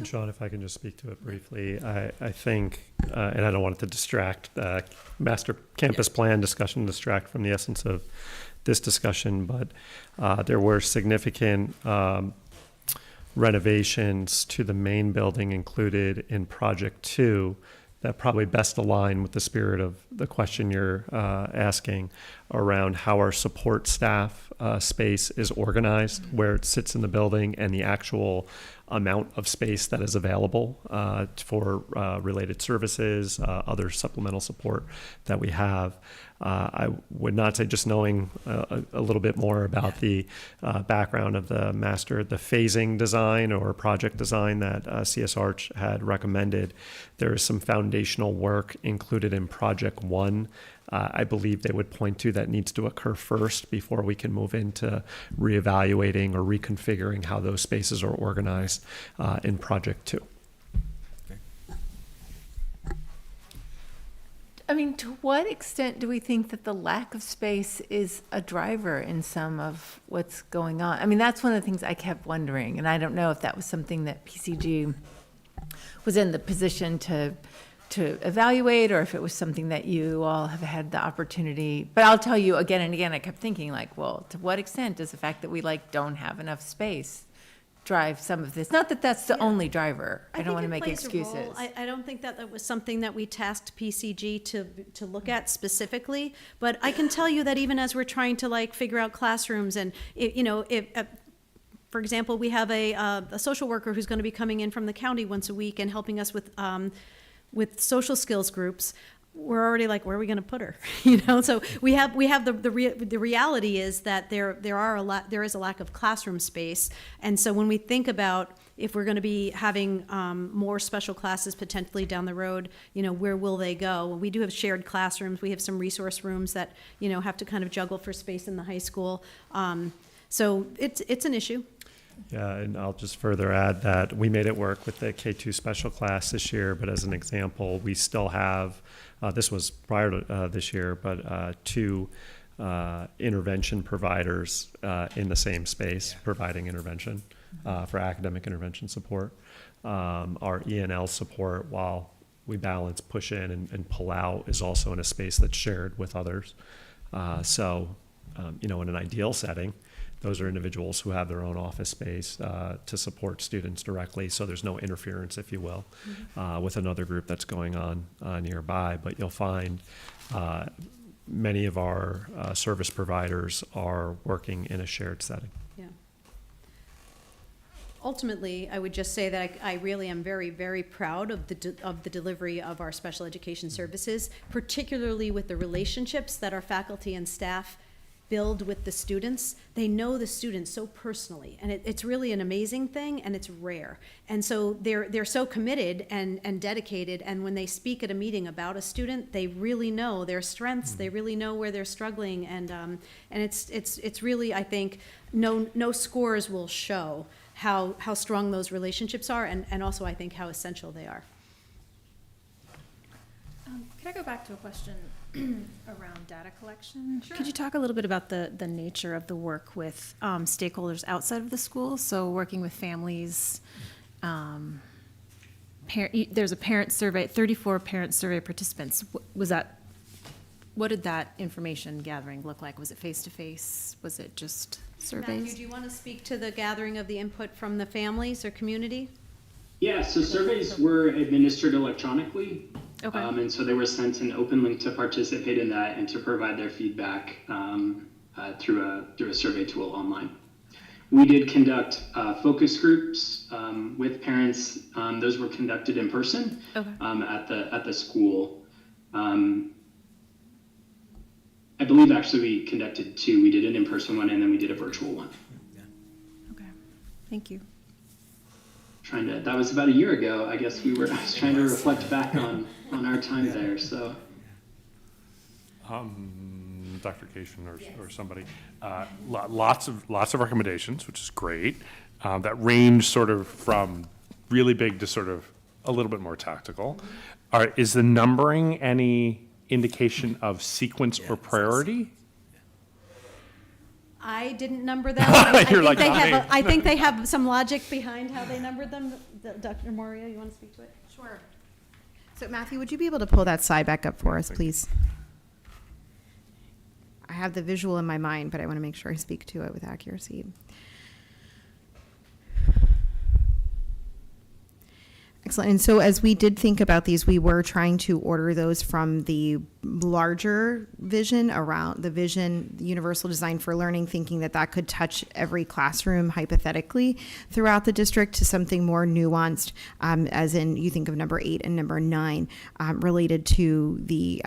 Sean, if I can just speak to it briefly, I think, and I don't want it to distract master campus plan discussion, distract from the essence of this discussion, but there were significant renovations to the main building included in Project 2 that probably best align with the spirit of the question you're asking around how our support staff space is organized, where it sits in the building, and the actual amount of space that is available for related services, other supplemental support that we have. I would not say, just knowing a little bit more about the background of the phasing design or project design that CS Arch had recommended, there is some foundational work included in Project 1. I believe they would point to that needs to occur first before we can move into reevaluating or reconfiguring how those spaces are organized in Project 2. I mean, to what extent do we think that the lack of space is a driver in some of what's going on? I mean, that's one of the things I kept wondering, and I don't know if that was something that PCG was in the position to evaluate, or if it was something that you all have had the opportunity. But I'll tell you again and again, I kept thinking, like, well, to what extent does the fact that we don't have enough space drive some of this? Not that that's the only driver. I don't want to make excuses. I don't think that was something that we tasked PCG to look at specifically, but I can tell you that even as we're trying to figure out classrooms, and for example, we have a social worker who's going to be coming in from the county once a week and helping us with social skills groups. We're already like, where are we going to put her? So we have the reality is that there is a lack of classroom space, and so when we think about if we're going to be having more special classes potentially down the road, where will they go? Well, we do have shared classrooms. We have some resource rooms that have to kind of juggle for space in the high school. So it's an issue. Yeah, and I'll just further add that we made it work with the K2 special class this year, but as an example, we still have, this was prior to this year, but 2 intervention providers in the same space providing intervention for academic intervention support. Our E&L support, while we balance push in and pull out, is also in a space that's shared with others. So, in an ideal setting, those are individuals who have their own office space to support students directly, so there's no interference, if you will, with another group that's going on nearby. But you'll find many of our service providers are working in a shared setting. Yeah. Ultimately, I would just say that I really am very, very proud of the delivery of our special education services, particularly with the relationships that our faculty and staff build with the students. They know the students so personally, and it's really an amazing thing, and it's rare. And so they're so committed and dedicated, and when they speak at a meeting about a student, they really know their strengths, they really know where they're struggling, and it's really, I think, no scores will show how strong those relationships are, and also I think how essential they are. Could I go back to a question around data collection. Could you talk a little bit about the nature of the work with stakeholders outside of the school? So working with families, there's a parent survey, 34 parent survey participants. What did that information gathering look like? Was it face-to-face? Was it just surveys? Matthew, do you want to speak to the gathering of the input from the families or community? Yeah, so surveys were administered electronically. Okay. And so they were sent an open link to participate in that and to provide their feedback through a survey tool online. We did conduct focus groups with parents. Those were conducted in person at the school. I believe actually we conducted 2. We did an in-person one and then we did a virtual one. Okay, thank you. That was about a year ago. I guess I was trying to reflect back on our time there. So, Dr. Cation or somebody, lots of recommendations, which is great. That range sort of from really big to sort of a little bit more tactical. Is the numbering any indication of sequence or priority? I didn't number them. I You're think they have some logic behind how they numbered them. Dr. Moria, you want to speak to it? Sure. So Matthew, would you be able to pull that slide back up for us, please? I have the visual in my mind, but I want to make sure I speak to it with accuracy. Excellent. And so as we did think about these, we were trying to order those from the larger vision around the vision, the universal design for learning, thinking that that could touch every classroom hypothetically throughout the district, to something more nuanced, as in you think of number 8 and number 9, related to the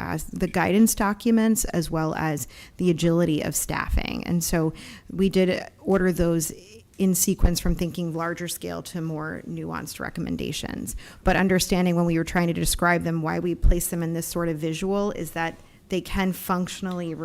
guidance documents as well as the agility of staffing. And so we did order those in sequence from thinking larger scale to more nuanced recommendations. But understanding when we were trying to describe them, why we place them in this sort of visual is that they can functionally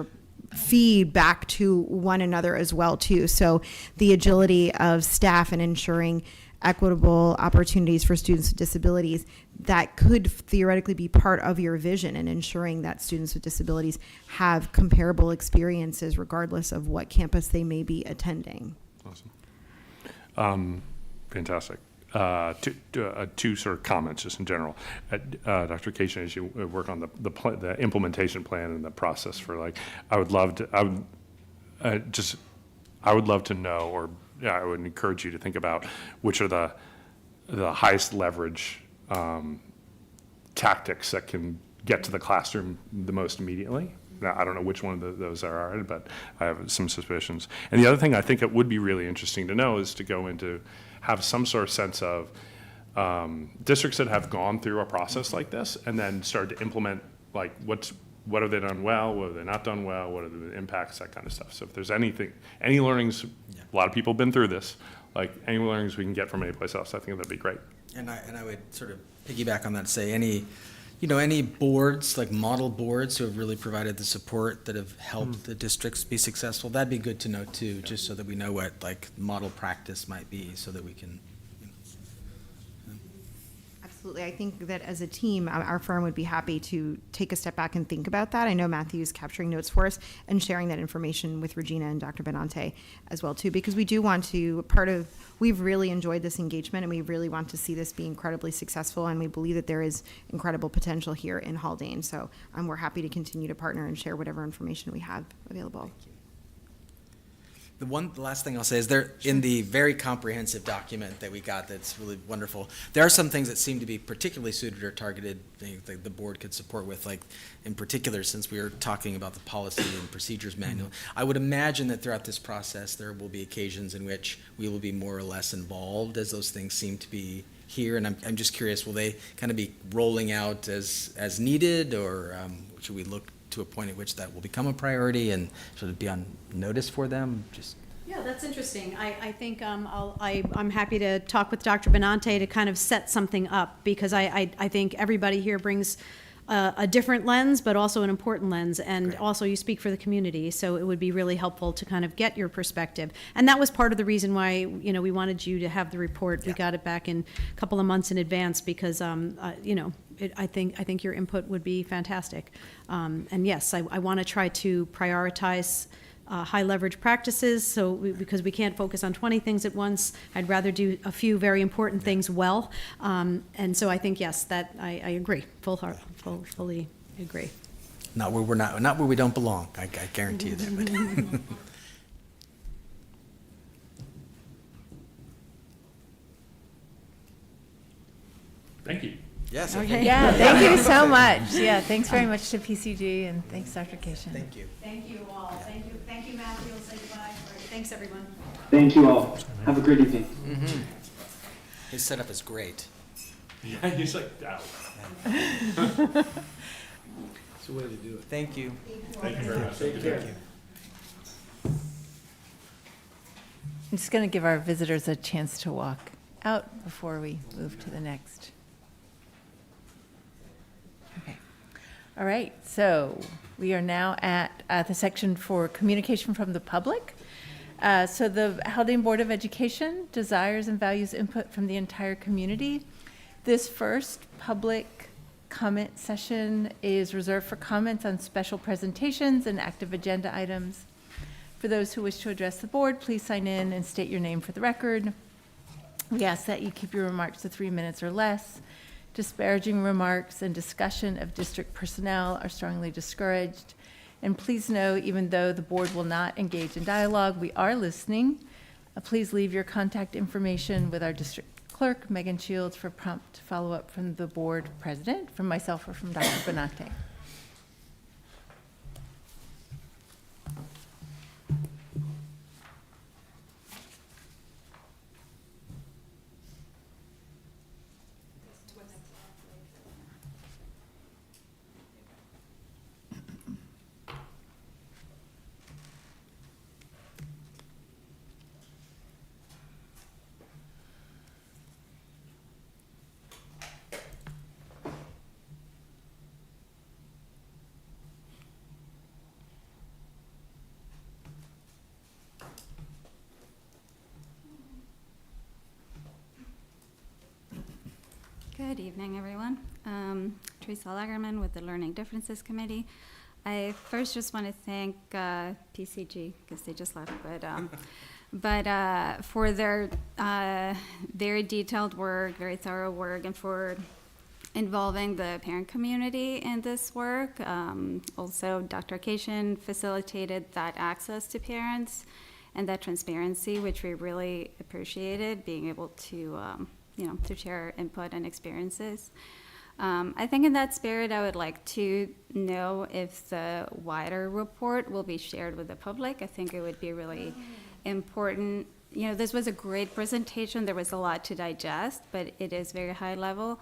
feed back to one another as well too. So the agility of staff and ensuring equitable opportunities for students with disabilities, that could theoretically be part of your vision, and ensuring that students with disabilities have comparable experiences regardless of what campus they may be attending. Awesome. Fantastic. Two sort of comments just in general. Dr. Cation, as you work on the implementation plan and the process for I would love to know, or I would encourage you to think about which are the highest leverage tactics that can get to the classroom the most immediately. Now, I don't know which one of those there are, but I have some suspicions. And the other thing I think it would be really interesting to know is to go into, have some sort of sense of districts that have gone through a process like this and then started to implement, what have they done well, what have they not done well, what are the impacts, that kind of stuff. So if there's any learnings, a lot of people have been through this, any learnings we can get from any place else, I think that'd be great. And I would sort of piggyback on that and say any boards, like model boards who have really provided the support that have helped the districts be successful, that'd be good to know too, just so that we know what model practice might be, so that we can. Absolutely. I think that as a team, our firm would be happy to take a step back and think about that. I know Matthew's capturing notes for us and sharing that information with Regina and Dr. Benante as well too, because we do want to, we've really enjoyed this engagement and we really want to see this be incredibly successful, and we believe that there is incredible potential here in Haldane. So we're happy to continue to partner and share whatever information we have available. The last thing I'll say is in the very comprehensive document that we got that's really wonderful, there are some things that seem to be particularly suited or targeted that the board could support with, in particular, since we were talking about the policy and procedures manual. I would imagine that throughout this process there will be occasions in which we will be more or less involved, as those things seem to be here, and I'm just curious, will they kind of be rolling out as needed, or should we look to a point at which that will become a priority and sort of be on notice for them? Yeah, that's interesting. I think I'm happy to talk with Dr. Benante to kind of set something up, because I think everybody here brings a different lens, but also an important lens, and also you speak for the community, so it would be really helpful to kind of get your perspective. And that was part of the reason why we wanted you to have the report. We got it back in a couple of months in advance because I think your input would be fantastic. And yes, I want to try to prioritize high leverage practices, because we can't focus on 20 things at once. I'd rather do a few very important things well. And so I think, yes, that I agree, fully agree. Not where we don't belong, I guarantee you that. But Thank you. yes, Okay. Yeah, thank you so much. Yeah, thanks very much to PCG, and thanks, Dr. Cation. thank you. Thank you all. Thank you, Matthew. I'll say goodbye. All right, thanks, everyone. Thank you all. Have a great evening. His setup is great. Yeah, he's like, out. It's the way to do it. Thank you. Thank you very much. Thank you. I'm just going to give our visitors a chance to walk out before we move to the next. Okay. All right, so we are now at the section for communication from the public. So the Haldane Board of Education desires and values input from the entire community. This first public comment session is reserved for comments on special presentations and active agenda items. For those who wish to address the board, please sign in and state your name for the record. We ask that you keep your remarks to 3 minutes or less. Disparaging remarks and discussion of district personnel are strongly discouraged. And please know, even though the board will not engage in dialogue, we are listening. Please leave your contact information with our district clerk, Megan Shields, for prompt follow-up from the board president, from myself or from Dr. Benante. Good evening, everyone. Teresa Lagerman with the Learning Differences Committee. I first just want to thank PCG, because they just left, but for their very detailed work, very thorough work, and for involving the parent community in this work. Also, Dr. Cation facilitated that access to parents and that transparency, which we really appreciated, being able to to share input and experiences. I think in that spirit, I would like to know if the wider report will be shared with the public. I think it would be really important. This was a great presentation. There was a lot to digest, but it is very high level.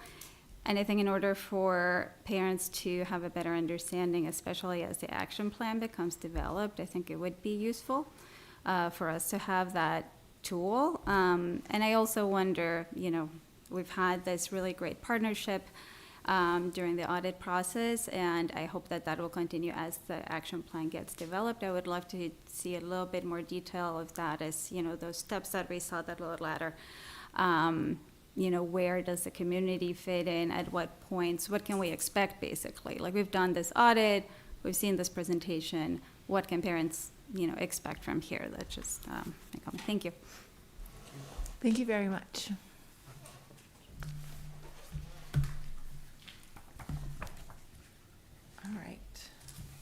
And I think in order for parents to have a better understanding, especially as the action plan becomes developed, I think it would be useful for us to have that tool. And I also wonder, we've had this really great partnership during the audit process, and I hope that that will continue as the action plan gets developed. I would love to see a little bit more detail of that, as those steps that we saw, that little ladder. Where does the community fit in? At what points? What can we expect, basically? Like, we've done this audit, we've seen this presentation. What can parents expect from here? That's just my comment. Thank you. Thank you very much. All right.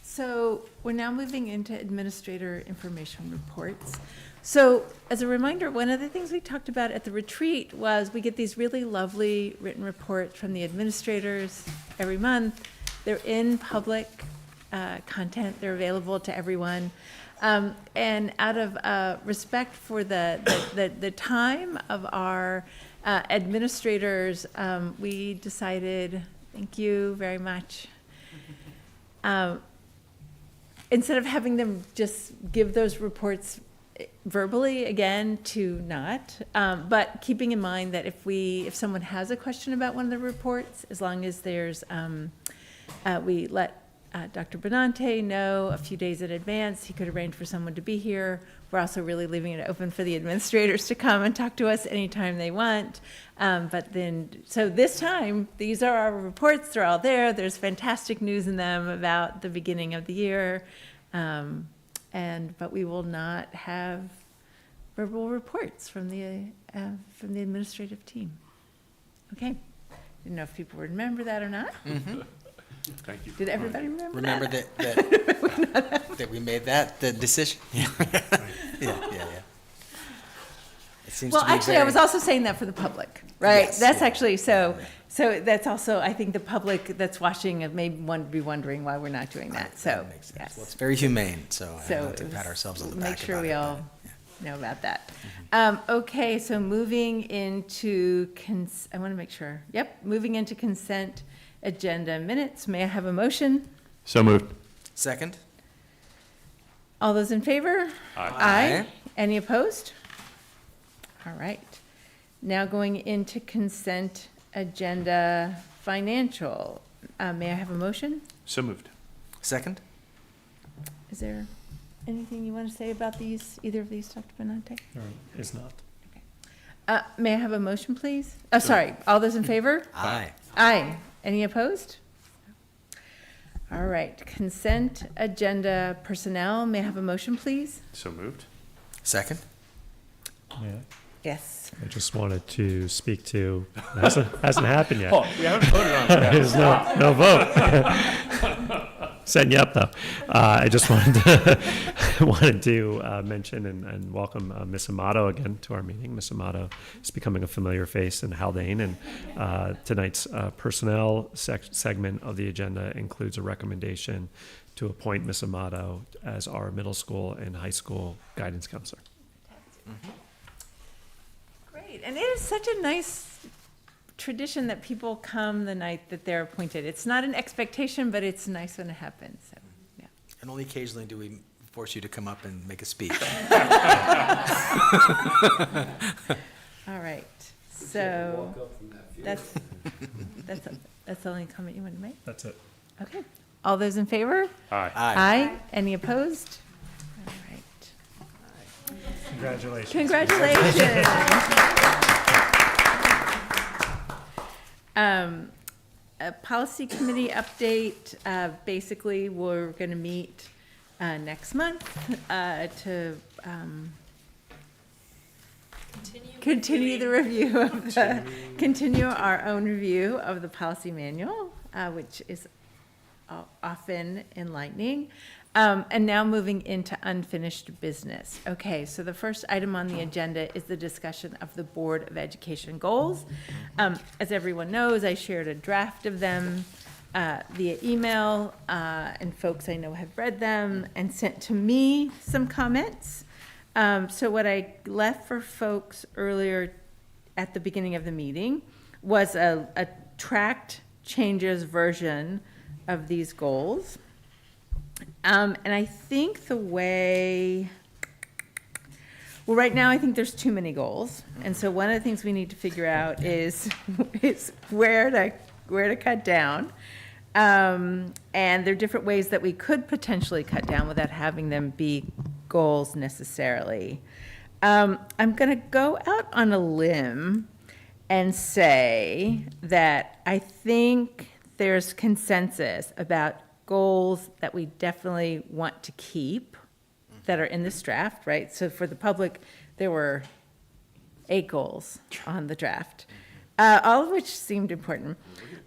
So we're now moving into administrator information reports. So as a reminder, one of the things we talked about at the retreat was we get these really lovely written reports from the administrators every month. They're in public content. They're available to everyone. And out of respect for the time of our administrators, we decided, thank you very much, instead of having them just give those reports verbally, again, to not, but keeping in mind that if someone has a question about one of the reports, as long as there's, we let Dr. Benante know a few days in advance. He could arrange for someone to be here. We're also really leaving it open for the administrators to come and talk to us anytime they want. So this time, these are our reports. They're all there. There's fantastic news in them about the beginning of the year. But we will not have verbal reports from the administrative team. Okay. Didn't know if people would remember that or not. Mm-hmm. Thank you. Did everybody remember Remember that? that we made that the decision? Yeah. Yeah. It seems Well, to be actually, I very- was also saying that for the public, right? Yes, That's yeah. actually, so that's also, I think the public that's watching may be wondering why we're not doing that, so. That makes sense. Yes. Well, it's very humane, so I So don't have to it pat was- ourselves on the back Make sure about we it, all but, yeah. know about that. Okay, so moving into, I want to make sure, moving into consent agenda minutes. May I have a motion? So moved. Second? All those in favor? Aye. Any opposed? All right. Now going into consent agenda financial. May I have a motion? So moved. Second? Is there anything you want to say about either of these, Dr. Benante? Is not. May I have a motion, please? Oh, sorry. All those in favor? Aye. Aye. Any opposed? All right. Consent agenda personnel. May I have a motion, please? So moved. Second? Yeah. Yes. I just wanted to speak to, hasn't happened yet. Oh, we haven't voted on it. There's no vote. Setting you up, though. I just wanted to mention and welcome Ms. Amato again to our meeting. Ms. Amato is becoming a familiar face in Haldane, and tonight's personnel segment of the agenda includes a recommendation to appoint Ms. Amato as our middle school and high school guidance counselor. Great. And it is such a nice tradition that people come the night that they're appointed. It's not an expectation, but it's nice when it happens. So, yeah. And only occasionally do we force you to come up and make a speech. All right. So that's the only comment you want to make? That's it. Okay. All those in favor? Aye. Aye. Any opposed? All right. Congratulations. Congratulations. A policy committee update. Basically, we're going to meet next month to continue the review of continue our own review of the policy manual, which is often enlightening. And now moving into unfinished business. Okay, so the first item on the agenda is the discussion of the Board of Education goals. As everyone knows, I shared a draft of them via email, and folks I know have read them and sent to me some comments. So what I left for folks earlier at the beginning of the meeting was a tracked changes version of these goals. And I think right now I think there's too many goals. And so one of the things we need to figure out is where to cut down. And there are different ways that we could potentially cut down without having them be goals necessarily. I'm going to go out on a limb and say that I think there's consensus about goals that we definitely want to keep that are in this draft, right? So for the public, there were 8 goals on the draft, all of which seemed important.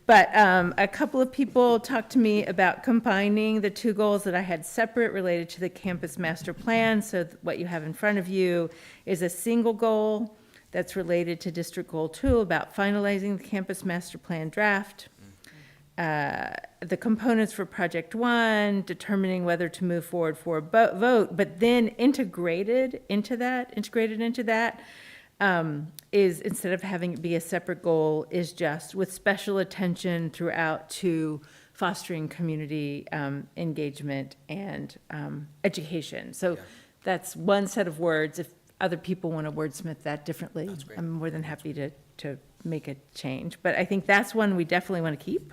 But a couple of people talked to me about combining the 2 goals that I had separate related to the campus master plan. So what you have in front of you is a single goal that's related to District Goal 2 about finalizing the campus master plan draft. The components for Project 1, determining whether to move forward for a vote, but then integrated into that is, instead of having it be a separate goal, is just with special attention throughout to fostering community engagement and education. So that's one set of words. If other people want to wordsmith that differently, I'm more than happy to make a change. But I think that's one we definitely want to keep.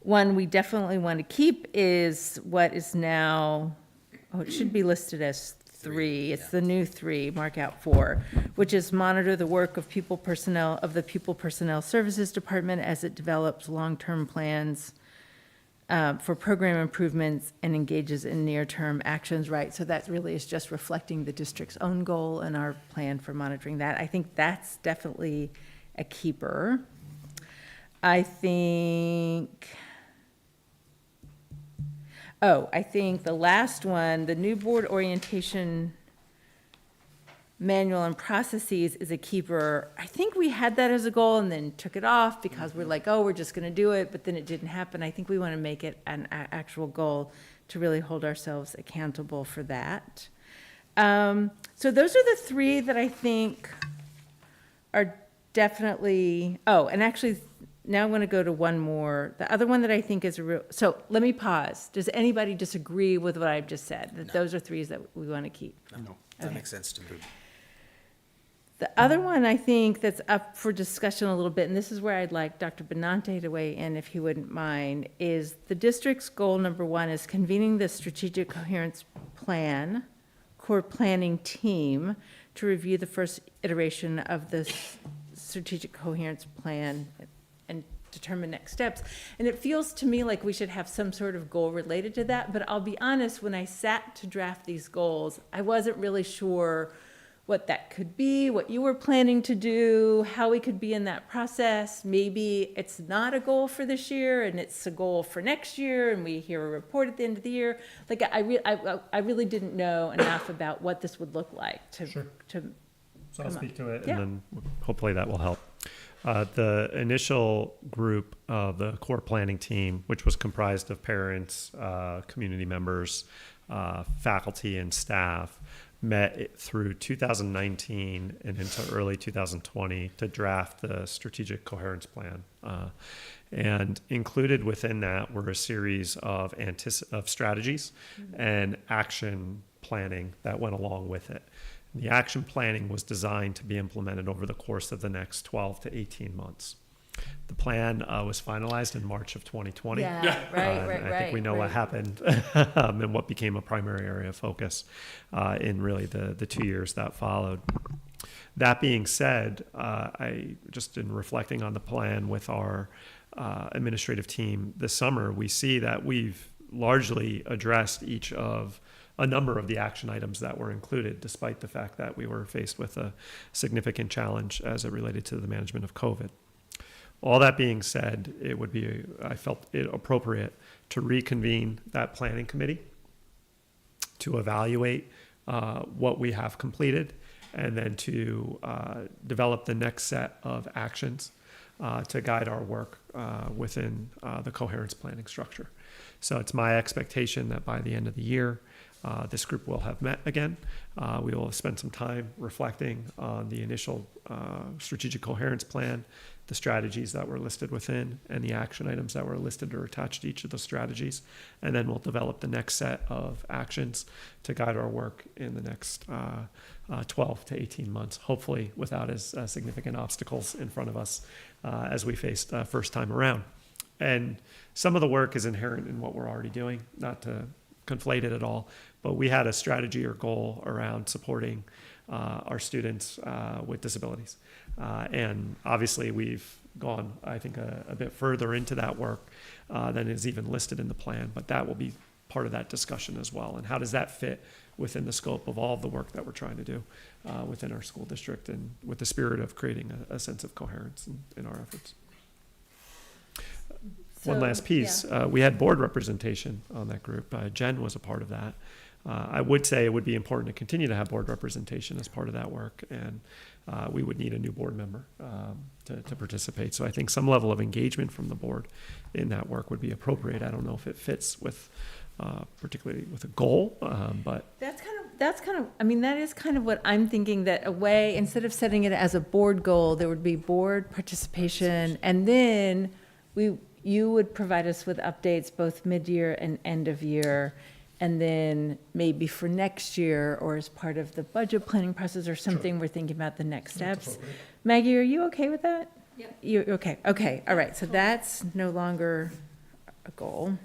one we definitely want to keep is what is now, it should be listed as 3. It's the new 3, mark out 4, which is monitor the work of the People Personnel Services Department as it develops long-term plans for program improvements and engages in near-term actions, right? So that really is just reflecting the district's own goal and our plan for monitoring that. I think that's definitely a keeper. I think the last one, the new board orientation manual and processes is a keeper. I think we had that as a goal and then took it off because we're like, oh, we're just going to do it, but then it didn't happen. I think we want to make it an actual goal to really hold ourselves accountable for that. So those are the 3 that I think are definitely, and actually now I'm going to go to one more. The other one that I think is so let me pause. Does anybody disagree with what I've just said? That those are 3s that we want to keep? No, that makes sense to me. The other one I think that's up for discussion a little bit, and this is where I'd like Dr. Benante to weigh in if he wouldn't mind, is the district's goal number 1 is convening the strategic coherence plan, core planning team to review the first iteration of the strategic coherence plan and determine next steps. And it feels to me like we should have some sort of goal related to that, but I'll be honest, when I sat to draft these goals, I wasn't really sure what that could be, what you were planning to do, how we could be in that process. Maybe it's not a goal for this year and it's a goal for next year and we hear a report at the end of the year. Like I really didn't know enough about what this would look like to So I'll speak to it, Yeah. and then hopefully that will help. The initial group of the core planning team, which was comprised of parents, community members, faculty, and staff, met through 2019 and into early 2020 to draft the strategic coherence plan. And included within that were a series of strategies and action planning that went along with it. The action planning was designed to be implemented over the course of the next 12 to 18 months. The plan was finalized in March of 2020. Yeah, right. I think we know what happened and what became a primary area of focus in really the 2 years that followed. That being said, I just in reflecting on the plan with our administrative team this summer, we see that we've largely addressed each of a number of the action items that were included, despite the fact that we were faced with a significant challenge as it related to the management of COVID. All that being said, I felt it appropriate to reconvene that planning committee to evaluate what we have completed and then to develop the next set of actions to guide our work within the coherence planning structure. So it's my expectation that by the end of the year, this group will have met again. We will have spent some time reflecting on the initial strategic coherence plan, the strategies that were listed within, and the action items that were listed or attached to each of those strategies. And then we'll develop the next set of actions to guide our work in the next 12 to 18 months, hopefully without as significant obstacles in front of us as we faced first time around. And some of the work is inherent in what we're already doing, not to conflate it at all, but we had a strategy or goal around supporting our students with disabilities. And obviously we've gone, I think, a bit further into that work than is even listed in the plan, but that will be part of that discussion as well. And how does that fit within the scope of all of the work that we're trying to do within our school district and with the spirit of creating a sense of coherence in our efforts. One last piece, we had board representation on that group. Jen was a part of that. I would say it would be important to continue to have board representation as part of that work, and we would need a new board member to participate. So I think some level of engagement from the board in that work would be appropriate. I don't know if it fits with, particularly with a goal, but that is kind of what I'm thinking, that a way, instead of setting it as a board goal, there would be board participation, and then you would provide us with updates both mid-year and end of year, and then maybe for next year or as part of the budget planning process or something, we're thinking about the next steps. Maggie, are you okay with that? Yep. You're okay. Okay. All right. So that's no longer a goal.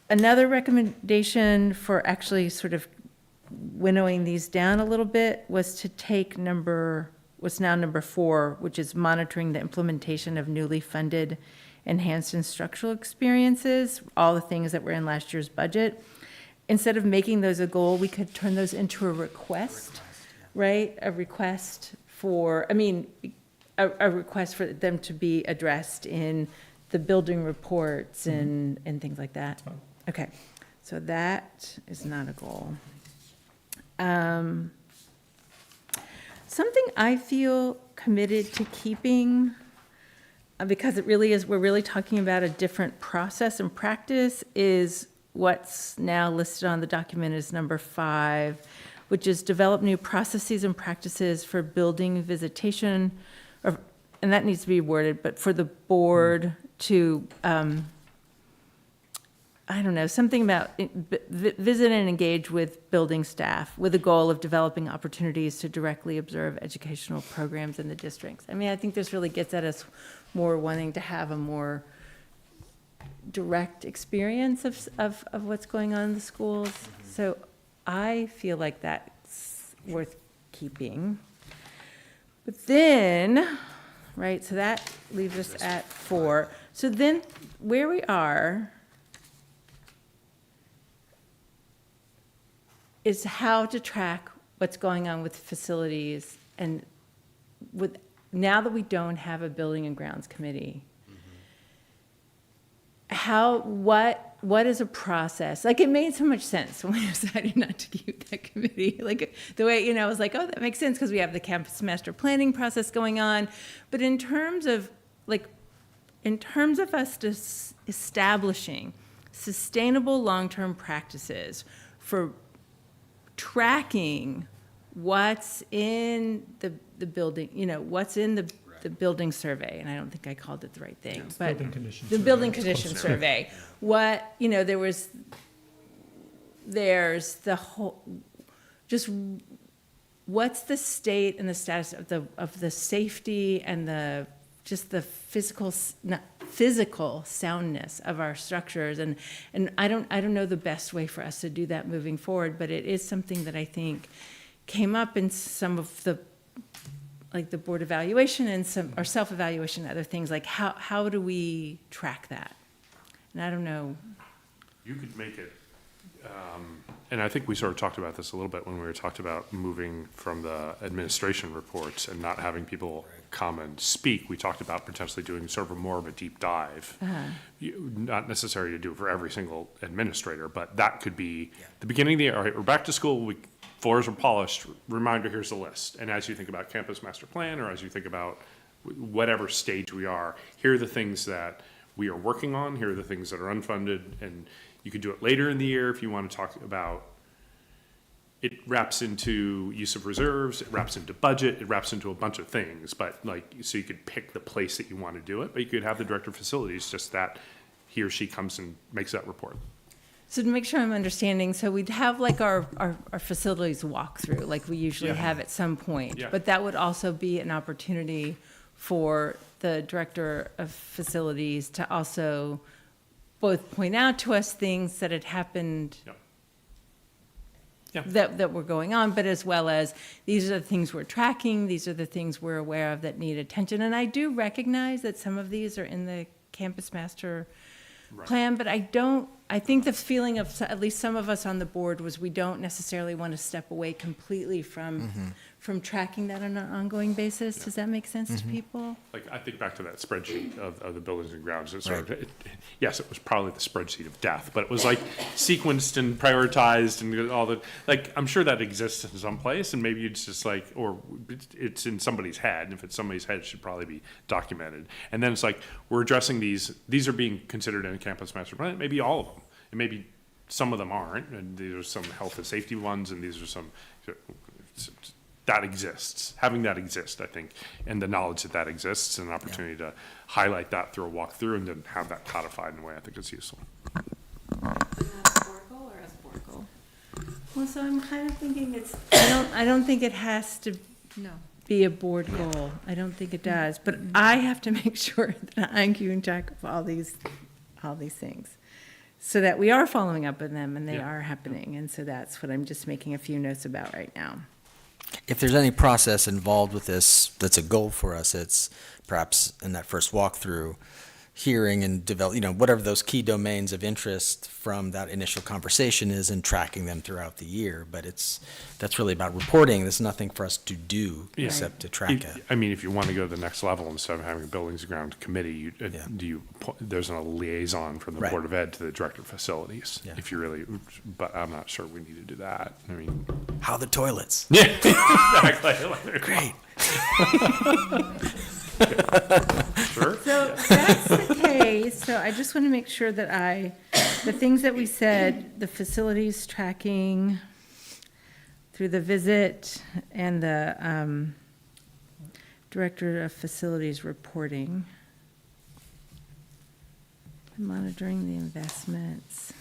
Another recommendation for actually sort of winnowing these down a little bit was to take what's now number 4, which is monitoring the implementation of newly funded enhanced instructional experiences, all the things that were in last year's budget. Instead of making those a goal, we could turn those into a request, right? A request for, a request for them to be addressed in the building reports and things like that. Okay, so that is not a goal. Something I feel committed to keeping, because it really is, we're really talking about a different process and practice, is what's now listed on the document as number 5, which is develop new processes and practices for building visitation, and that needs to be worded, but for the board to, something about visit and engage with building staff with the goal of developing opportunities to directly observe educational programs in the districts. I think this really gets at us more wanting to have a more direct experience of what's going on in the schools. So I feel like that's worth keeping. But then, right, so that leaves us at 4. So then where we are is how to track what's going on with facilities, and with, now that we don't have a building and grounds committee, what is a process? Like, it made so much sense when we decided not to keep that committee. Like, the way, I was like, oh, that makes sense because we have the campus master planning process going on. But in terms of us establishing sustainable long-term practices for tracking what's in the building, what's in the building survey, and I don't think I called it the right thing, but building condition the survey. building condition survey. What, there's the whole, just what's the state and the status of the safety and the physical soundness of our structures, and I don't know the best way for us to do that moving forward, but it is something that I think came up in some of the, like the board evaluation and our self-evaluation and other things, like how do we track that? And I don't know. You could make it, and I think we sort of talked about this a little bit when we were talked about moving from the administration reports and not having people come and speak. We talked about potentially doing sort of more of a deep dive. Not necessary to do it for every single administrator, but that could be the beginning of the year. All right, we're back to school. Floors are polished. Reminder, here's the list. And as you think about campus master plan, or as you think about whatever stage we are, here are the things that we are working on. Here are the things that are unfunded. And you could do it later in the year if you want to talk about, it wraps into use of reserves, it wraps into budget, it wraps into a bunch of things. But so you could pick the place that you want to do it, but you could have the director of facilities, just that he or she comes and makes that report. So to make sure I'm understanding, so we'd have like our facilities walkthrough, like we usually have at some point. Yeah. But that would also be an opportunity for the director of facilities to also both point out to us things that had happened that were going on, but as well as these are the things we're tracking, these are the things we're aware of that need attention. And I do recognize that some of these are in the campus master plan, but I think the feeling of at least some of us on the board was we don't necessarily want to step away completely from tracking that on an ongoing basis. Does that make sense to people? Like, I think back to that spreadsheet of the buildings and grounds. It's sort of, yes, it was probably the spreadsheet of death, but it was like sequenced and prioritized and all the, like, I'm sure that exists in some place, and maybe it's just like, or it's in somebody's head, and if it's somebody's head, it should probably be documented. And then it's like, we're addressing these are being considered in a campus master plan, maybe all of them, and maybe some of them aren't, and these are some health and safety ones, and these are some, that exists. Having that exist, I think, and the knowledge that exists, and an opportunity to highlight that through a walkthrough and then have that codified in a way I think is useful. Metaphorical or allegorical? Well, so I'm kind of thinking I don't think it has to. No. be a board goal. I don't think it does, but I have to make sure that I'm keeping track of all these things, so that we are following up on them and they are happening. And so that's what I'm just making a few notes about right now. If there's any process involved with this that's a goal for us, it's perhaps in that first walkthrough, hearing and develop, whatever those key domains of interest from that initial conversation is, and tracking them throughout the year. But that's really about reporting. There's nothing for us to do except to track it. I mean, if you want to go to the next level, instead of having a buildings and ground committee, there's a liaison from the Right. Board of Ed to the Director of Facilities. Yeah. If you really, but I'm not sure we need to do that. I mean, How are the toilets? yeah, exactly. Great. Sure. So that's the case. So I just want to make sure that the things that we said, the facilities tracking through the visit and the Director of Facilities reporting, monitoring the investments.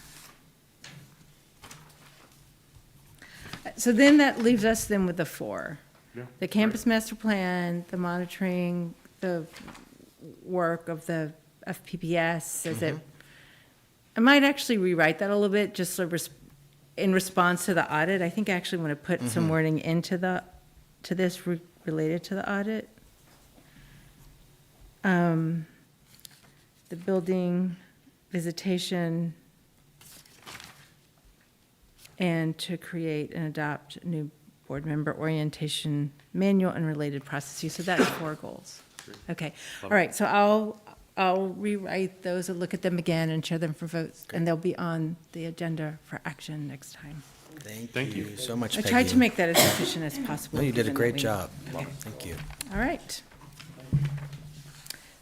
So then that leaves us then with the four. Yeah. The campus master plan, the monitoring, the work of the FPPS, I might actually rewrite that a little bit, just in response to the audit. I think I actually want to put some wording into this related to the audit. The building visitation, and to create and adopt new board member orientation manual and related processes. So that's 4 goals. Okay, all right, so I'll rewrite those and look at them again and share them for votes, and they'll be on the agenda for action next time. Thank you so much, I Peggy. tried to make that as efficient as possible. No, you did a given that great we- job. Okay. Thank you. All right.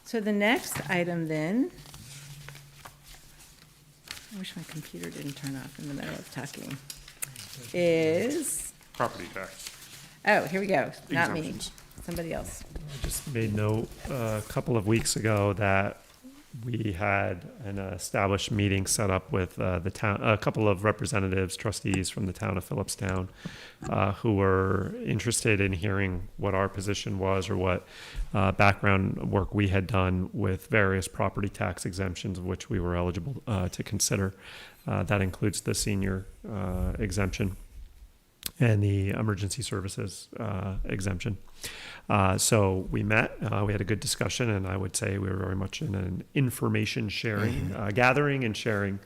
So the next item then, I wish my computer didn't turn off in the middle of talking, is, Property tax. oh, here we go, not me, Exemptions. somebody else. I just made note a couple of weeks ago that we had an established meeting set up with the town, a couple of representatives, trustees from the town of Phillipstown, who were interested in hearing what our position was, or what background work we had done with various property tax exemptions of which we were eligible to consider. That includes the senior exemption and the emergency services exemption. So we met, we had a good discussion, and I would say we were very much in an information sharing, gathering and sharing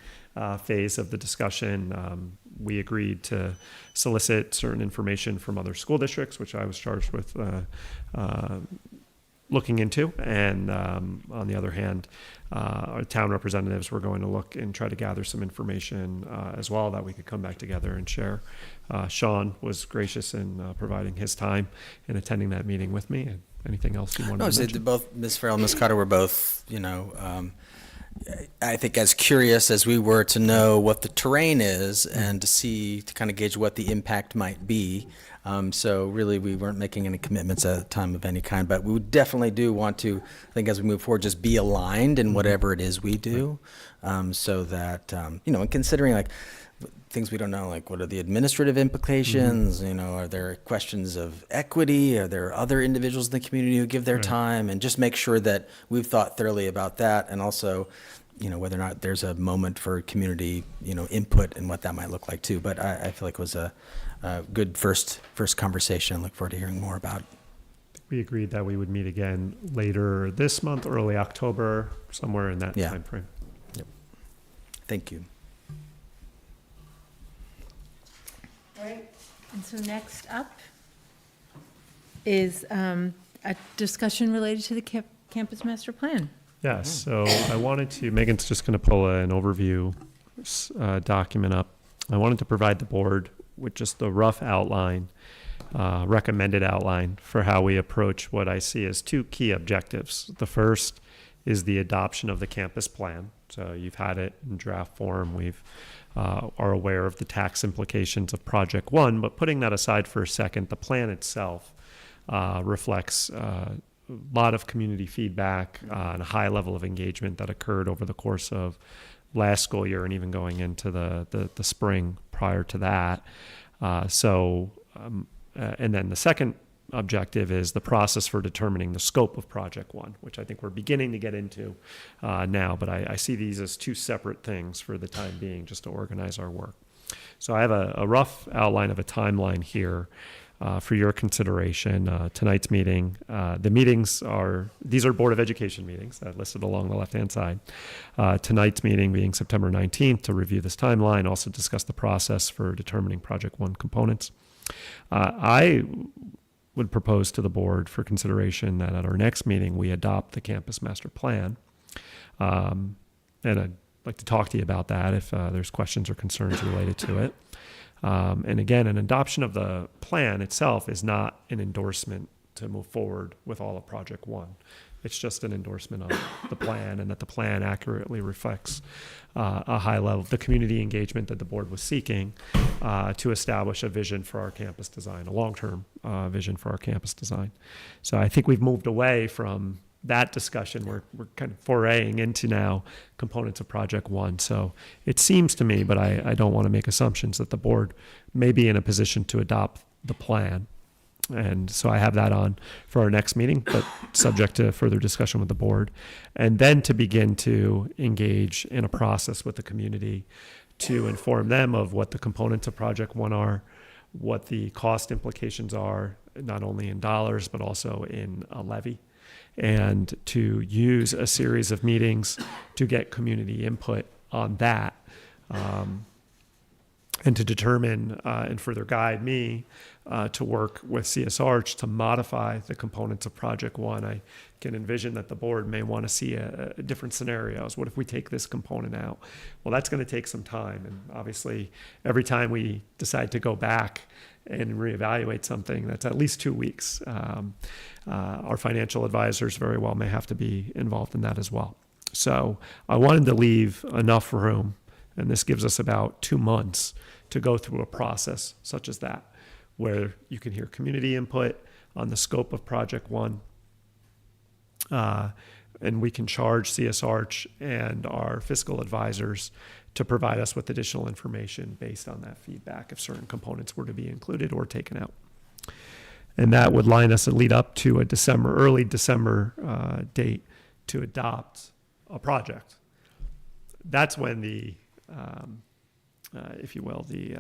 phase of the discussion. We agreed to solicit certain information from other school districts, which I was charged with looking into. And on the other hand, our town representatives were going to look and try to gather some information as well that we could come back together and share. Sean was gracious in providing his time and attending that meeting with me. And anything else you wanted to mention? Both Ms. Farrell and Ms. Cotter were both, I think as curious as we were to know what the terrain is and to kind of gauge what the impact might be. So really, we weren't making any commitments at the time of any kind, but we definitely do want to, I think as we move forward, just be aligned in whatever it is we do, so that, and considering like things we don't know, like what are the administrative implications, are there questions of equity, are there other individuals in the community who give their time, and just make sure that we've thought thoroughly about that, and also, whether or not there's a moment for community, input and what that might look like too. But I feel like it was a good first conversation. Look forward to hearing more about it. We agreed that we would meet again later this month, early October, somewhere in that time frame. Yep. Thank you. All right, and so next up is a discussion related to the campus master plan. Yes, so I wanted to, Megan's just going to pull an overview document up. I wanted to provide the board with just a rough outline, recommended outline for how we approach what I see as 2 key objectives. The first is the adoption of the campus plan. So you've had it in draft form. We've are aware of the tax implications of Project 1, but putting that aside for a second, the plan itself reflects a lot of community feedback and a high level of engagement that occurred over the course of last school year and even going into the spring prior to that. And then the second objective is the process for determining the scope of Project One, which I think we're beginning to get into now, but I see these as two separate things for the time being, just to organize our work. So I have a rough outline of a timeline here for your consideration. Tonight's meeting, these are Board of Education meetings listed along the left-hand side. Tonight's meeting being September 19th to review this timeline, also discuss the process for determining Project One components. I would propose to the board for consideration that at our next meeting, we adopt the campus master plan. And I'd like to talk to you about that if there's questions or concerns related to it. And again, an adoption of the plan itself is not an endorsement to move forward with all of Project One. It's just an endorsement of the plan, and that the plan accurately reflects a high level, the community engagement that the board was seeking to establish a vision for our campus design, a long-term vision for our campus design. So I think we've moved away from that discussion. We're kind of foraying into now components of Project One. So it seems to me, but I don't want to make assumptions, that the board may be in a position to adopt the plan. And so I have that on for our next meeting, but subject to further discussion with the board. And then to begin to engage in a process with the community to inform them of what the components of Project One are, what the cost implications are, not only in dollars, but also in a levy, and to use a series of meetings to get community input on that, and to determine and further guide me to work with CSR to modify the components of Project One. I can envision that the board may want to see different scenarios. What if we take this component out? Well, that's going to take some time. And obviously, every time we decide to go back and reevaluate something, that's at least 2 weeks. Our financial advisors very well may have to be involved in that as well. So I wanted to leave enough room, and this gives us about 2 months to go through a process such as that, where you can hear community input on the scope of Project One, and we can charge CSR and our fiscal advisors to provide us with additional information based on that feedback if certain components were to be included or taken out. And that would line us and lead up to a early December date to adopt a project. That's when the, if you will, the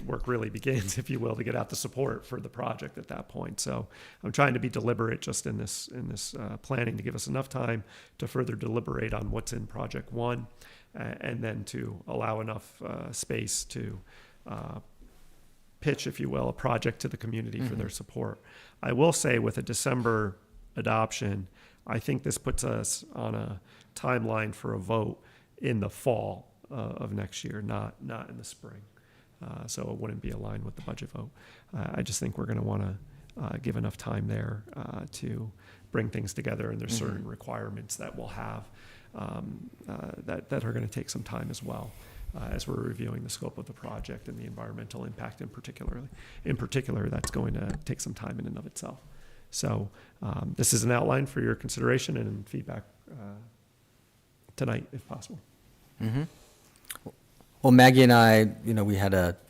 work really begins, if you will, to get out the support for the project at that point. So I'm trying to be deliberate just in this planning to give us enough time to further deliberate on what's in Project One, and then to allow enough space to pitch, if you will, a project to the community for their support. I will say with a December adoption, I think this puts us on a timeline for a vote in the fall of next year, not in the spring. So it wouldn't be aligned with the budget vote. I just think we're going to want to give enough time there to bring things together, and there's certain requirements that we'll have that are going to take some time as well, as we're reviewing the scope of the project and the environmental impact in particular, that's going to take some time in and of itself. So this is an outline for your consideration and feedback tonight, if possible. Mm-hmm. Well, Maggie and I,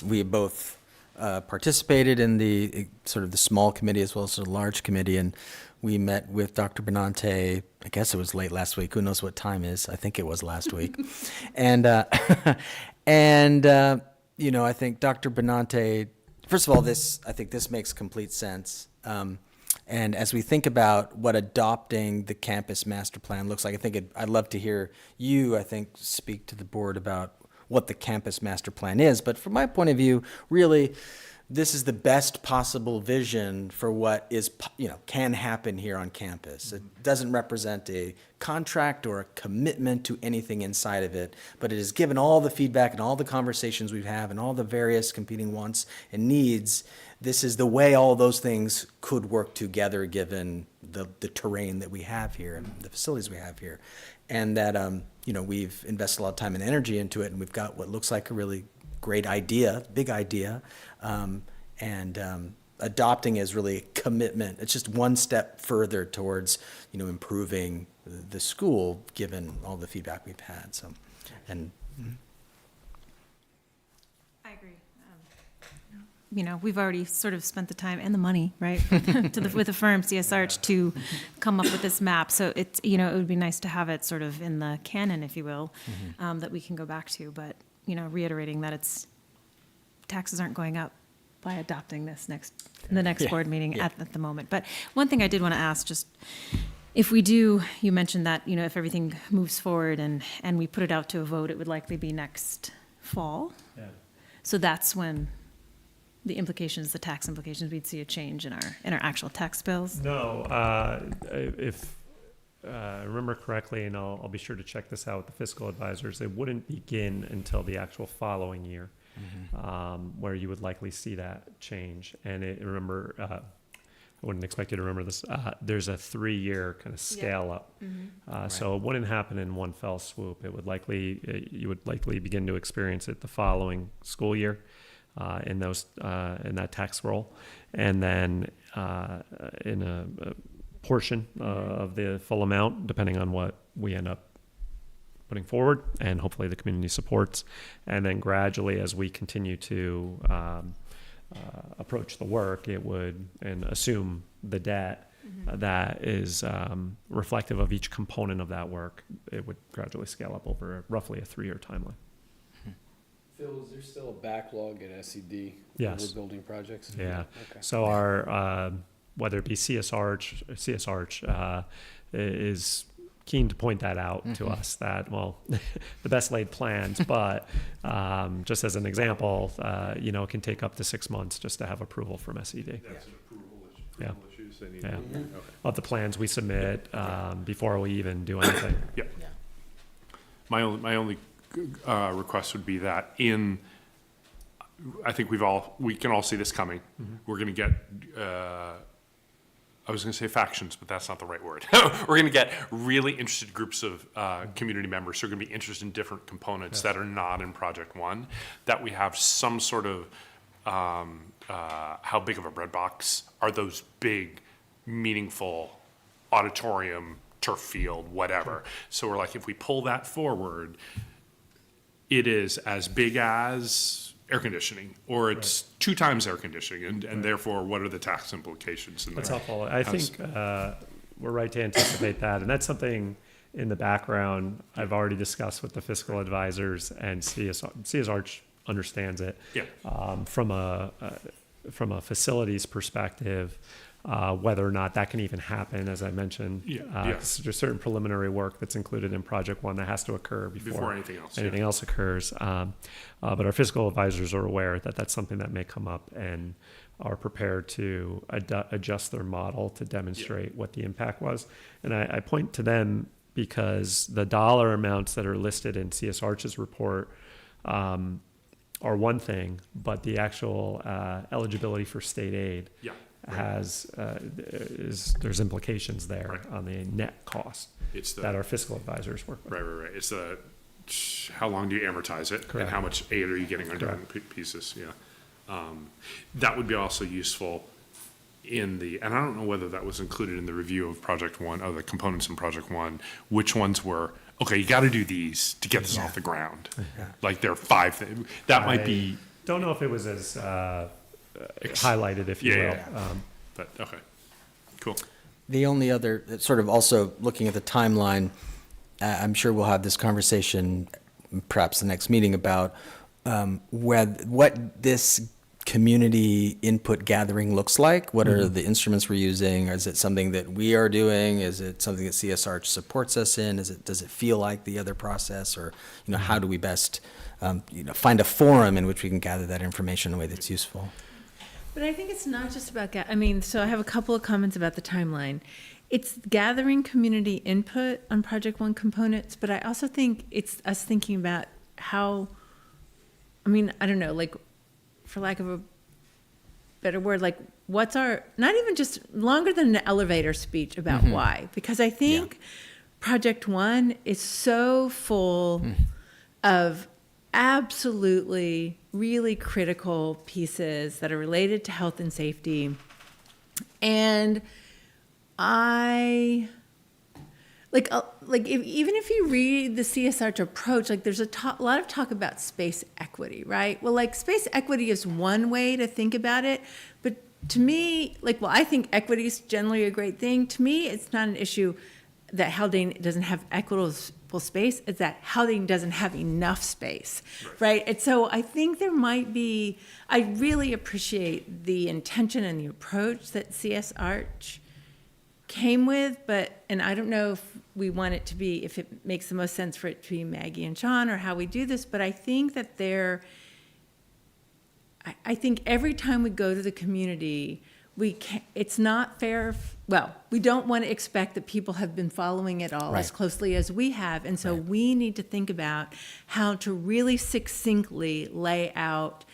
we both participated in the sort of the small committee as well as the large committee, and we met with Dr. Benante, I guess it was late last week. Who knows what time is? I think it was last week. And I think Dr. Benante, first of all, I think this makes complete sense. And as we think about what adopting the campus master plan looks like, I'd love to hear you, speak to the board about what the campus master plan is. But from my point of view, really, this is the best possible vision for what is, can happen here on campus. It doesn't represent a contract or a commitment to anything inside of it, but it is given all the feedback and all the conversations we have and all the various competing wants and needs. This is the way all those things could work together given the terrain that we have here and the facilities we have here. And that, we've invested a lot of time and energy into it, and we've got what looks like a really great idea, big idea, and adopting is really a commitment. It's just one step further towards, improving the school given all the feedback we've had. So, and I agree. we've already sort of spent the time and the money, right, with the firm CS Arch to come up with this map. So it's, it would be nice to have it sort of in the canon, if you will, that we can go back to. But, reiterating that taxes aren't going up by adopting this in the next board meeting at the moment. But one thing I did want to ask, just if we do, you mentioned that, if everything moves forward and we put it out to a vote, it would likely be next fall. Yeah. So that's when the tax implications, we'd see a change in our actual tax bills. No, if I remember correctly, and I'll be sure to check this out with the fiscal advisors, it wouldn't begin until the actual following year, where you would likely see that change. And remember, I wouldn't expect you to remember this. There's a 3-year kind of scale up, so it wouldn't happen in one fell swoop. It would you would likely begin to experience it the following school year. In that tax roll, and then in a portion of the full amount, depending on what we end up putting forward, and hopefully the community supports, and then gradually as we continue to approach the work, it would and assume the debt that is reflective of each component of that work, it would gradually scale up over roughly a 3-year timeline. Phil, is there still a backlog at SED? Yes. With building projects? Yeah. Okay. So our, whether it be CS Arch is keen to point that out to us that, the best laid plans, but just as an example, it can take up to 6 months just to have approval from SED. That's an approval issue. They need Of the plans we submit before we even do anything. Yeah. My only request would be that I think we can all see this coming. We're going to get, I was going to say factions, but that's not the right word. We're going to get really interested groups of community members who are going to be interested in different components that are not in Project One, that we have some sort of, how big of a breadbox are those big, meaningful auditorium, turf field, whatever. So we're like, if we pull that forward, it is as big as air conditioning, or it's 2 times air conditioning, and therefore, what are the tax implications? That's helpful. I think we're right to anticipate that, and that's something in the background I've already discussed with the fiscal advisors, and CS Arch understands it. From a facilities perspective, whether or not that can even happen, as I mentioned. There's certain preliminary work that's included in Project One that has to occur before anything else occurs. But our fiscal advisors are aware that that's something that may come up and are prepared to adjust their model to demonstrate what the impact was. And I point to them because the dollar amounts that are listed in CS Arch's report are one thing, but the actual eligibility for state aid there's implications there on the net cost that our fiscal advisors work with. Right. It's how long do you amortize it, and how much aid are you getting on different pieces? That would be also useful and I don't know whether that was included in the review of Project One, of the components in Project One, which ones were, okay, you got to do these to get this off the ground. Like there are 5 things. That might be. Don't know if it was as highlighted, if you will. But okay, cool. The only other, sort of also looking at the timeline, I'm sure we'll have this conversation perhaps the next meeting about what this community input gathering looks like. What are the instruments we're using? Is it something that we are doing? Is it something that CS Arch supports us in? Does it feel like the other process? Or, how do we best find a forum in which we can gather that information in a way that's useful? But I think it's not just about, so I have a couple of comments about the timeline. It's gathering community input on Project One components, but I also think it's us thinking about how, I don't know, like, for lack of a better word, like, what's our, not even just longer than an elevator speech about why, because I think Project One is so full of absolutely really critical pieces that are related to health and safety. And I even if you read the CSR approach, like there's a lot of talk about space equity, right? Well, like space equity is one way to think about it, but to me, I think equity is generally a great thing. To me, it's not an issue that Haldane doesn't have equitable space. It's that Haldane doesn't have enough space, right? And so I think there might be, I really appreciate the intention and the approach that CSR came with, and I don't know if we want it to be, if it makes the most sense for it to be Maggie and Sean or how we do this, but I think that I think every time we go to the community, it's not fair, we don't want to expect that people have been following it all as closely as we have, and so we need to think about how to really succinctly lay out,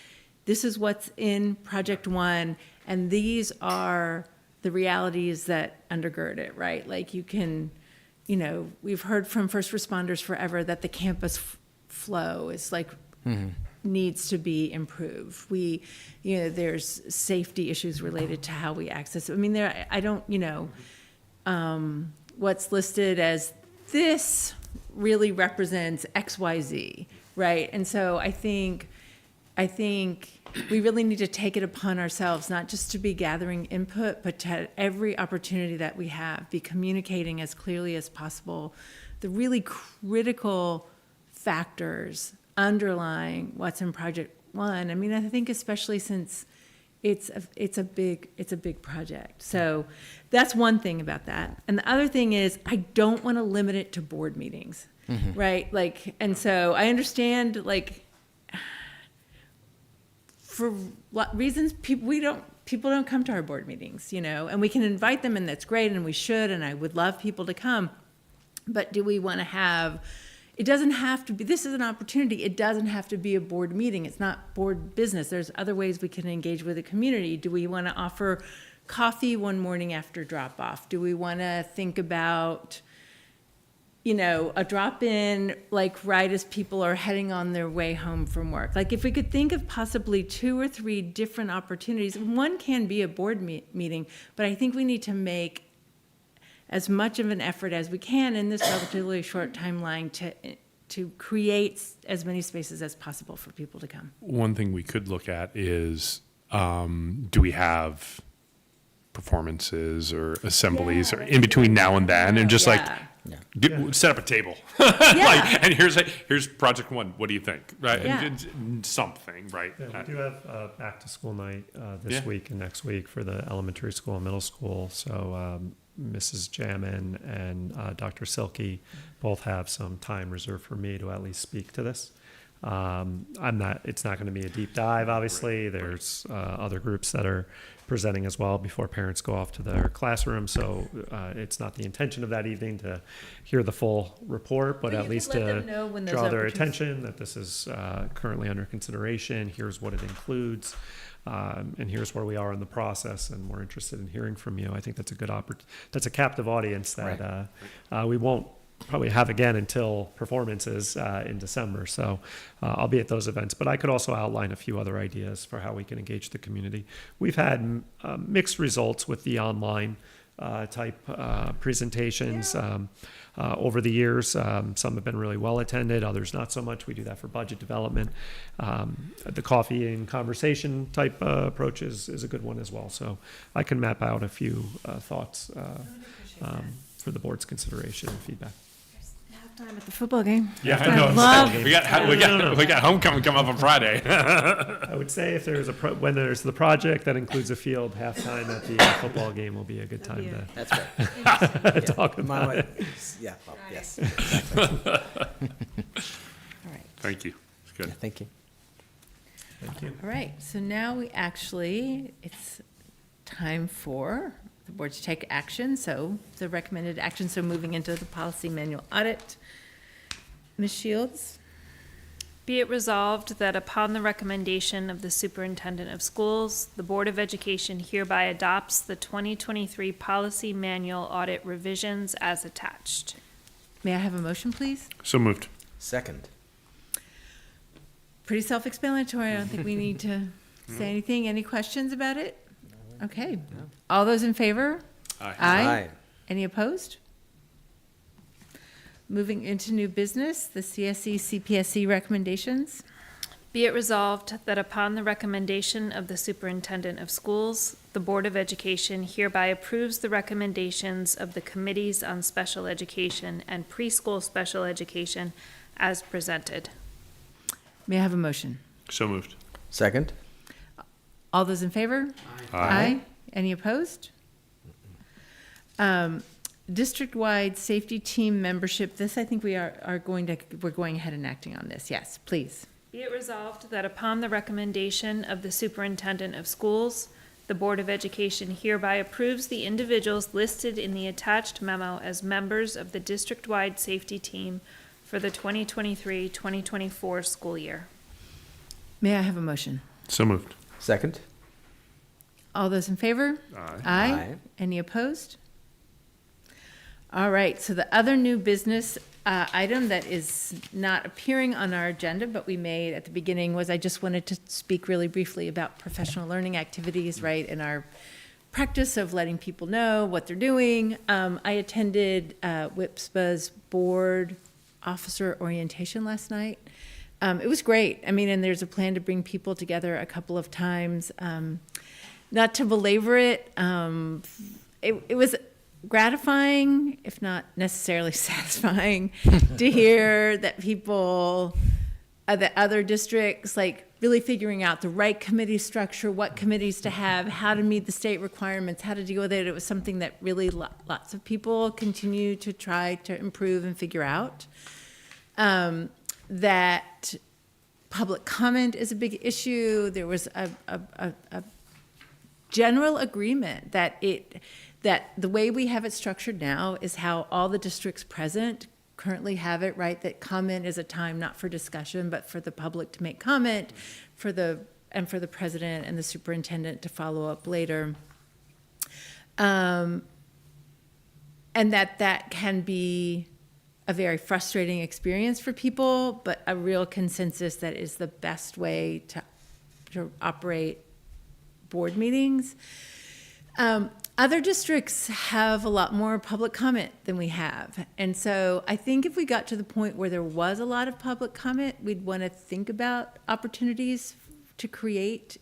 this is what's in Project 1, and these are the realities that undergird it, right? Like we've heard from first responders forever that the campus flow is needs to be improved. There's safety issues related to how we access it. I mean, what's listed as this really represents X, Y, Z, right? And so I think we really need to take it upon ourselves, not just to be gathering input, but to every opportunity that we have, be communicating as clearly as possible the really critical factors underlying what's in Project 1. I mean, I think especially since it's a big project. So that's one thing about that. And the other thing is, I don't want to limit it to board meetings, right? And so I understand, for reasons people don't come to our board meetings, and we can invite them, and that's great, and we should, and I would love people to come. But do we want to have, it doesn't have to be, this is an opportunity, it doesn't have to be a board meeting, it's not board business, there's other ways we can engage with the community. Do we want to offer coffee one morning after drop off? Do we want to think about a drop-in, right as people are heading on their way home from work? If we could think of possibly 2 or 3 different opportunities, one can be a board meeting, but I think we need to make as much of an effort as we can in this relatively short timeline to create as many spaces as possible for people to come. One thing we could look at is, do we have performances or assemblies or in between now and then, and just set up a table. And here's Project 1. What do you think? Right? And something, right? Yeah, we do have back to school night this week and next week for the elementary school and middle school. So Mrs. Jamin and Dr. Silky both have some time reserved for me to at least speak to this. It's not going to be a deep dive, obviously. There's other groups that are presenting as well before parents go off to their classroom. So it's not the intention of that evening to hear the full report, but at least to draw their attention that this is currently under consideration. Here's what it includes. And here's where we are in the process, and we're interested in hearing from you. I think that's a good that's a captive audience that we won't probably have again until performances in December. So I'll be at those events, but I could also outline a few other ideas for how we can engage the community. We've had mixed results with the online type presentations over the years. Some have been really well attended, others not so much. We do that for budget development. The coffee and conversation type approach is a good one as well. So I can map out a few thoughts for the board's consideration and feedback. Time at the football game. Yeah, I know. We got homecoming come up on Friday. I would say if there's when there's the project that includes a field, halftime at the football game will be a good time to. That's right. Talk about it. Yeah. Well, yes. Exactly. All right. Thank you. It's good. Yeah, thank you. Thank you. All right. So now it's time for the board to take action. So the recommended action. So moving into the policy manual audit. Ms. Shields? Be it resolved that upon the recommendation of the Superintendent of Schools, the Board of Education hereby adopts the 2023 Policy Manual Audit revisions as attached. May I have a motion, please? So moved. Second. Pretty self-explanatory. I don't think we need to say anything. Any questions about it? Okay. All those in favor? Aye. Aye. Any opposed? Moving into new business, the CSE, CPSE recommendations. Be it resolved that upon the recommendation of the Superintendent of Schools, the Board of Education hereby approves the recommendations of the Committees on Special Education and Preschool Special Education as presented. May I have a motion? So moved. Second? All those in favor? Aye. Any opposed? District-wide safety team membership, this I think we're going ahead and acting on this. Yes, please. Be it resolved that upon the recommendation of the Superintendent of Schools, the Board of Education hereby approves the individuals listed in the attached memo as members of the district-wide safety team for the 2023-2024 school year. May I have a motion? So moved. Second? All those in favor? Aye. Aye. Any opposed? All right, so the other new business item that is not appearing on our agenda, but we made at the beginning, was I just wanted to speak really briefly about professional learning activities, right, in our practice of letting people know what they're doing. I attended WIPSPA's board officer orientation last night. It was great. I mean, and there's a plan to bring people together a couple of times. Not to belabor it, it was gratifying, if not necessarily satisfying, to hear that people, that other districts, like really figuring out the right committee structure, what committees to have, how to meet the state requirements, how to deal with it. It was something that really lots of people continue to try to improve and figure out. That public comment is a big issue. There was a general agreement that the way we have it structured now is how all the districts present currently have it, right? That comment is a time not for discussion, but for the public to make comment, for the president and the superintendent to follow up later. And that can be a very frustrating experience for people, but a real consensus that is the best way to operate board meetings. Other districts have a lot more public comment than we have. And so I think if we got to the point where there was a lot of public comment, we'd want to think about opportunities to create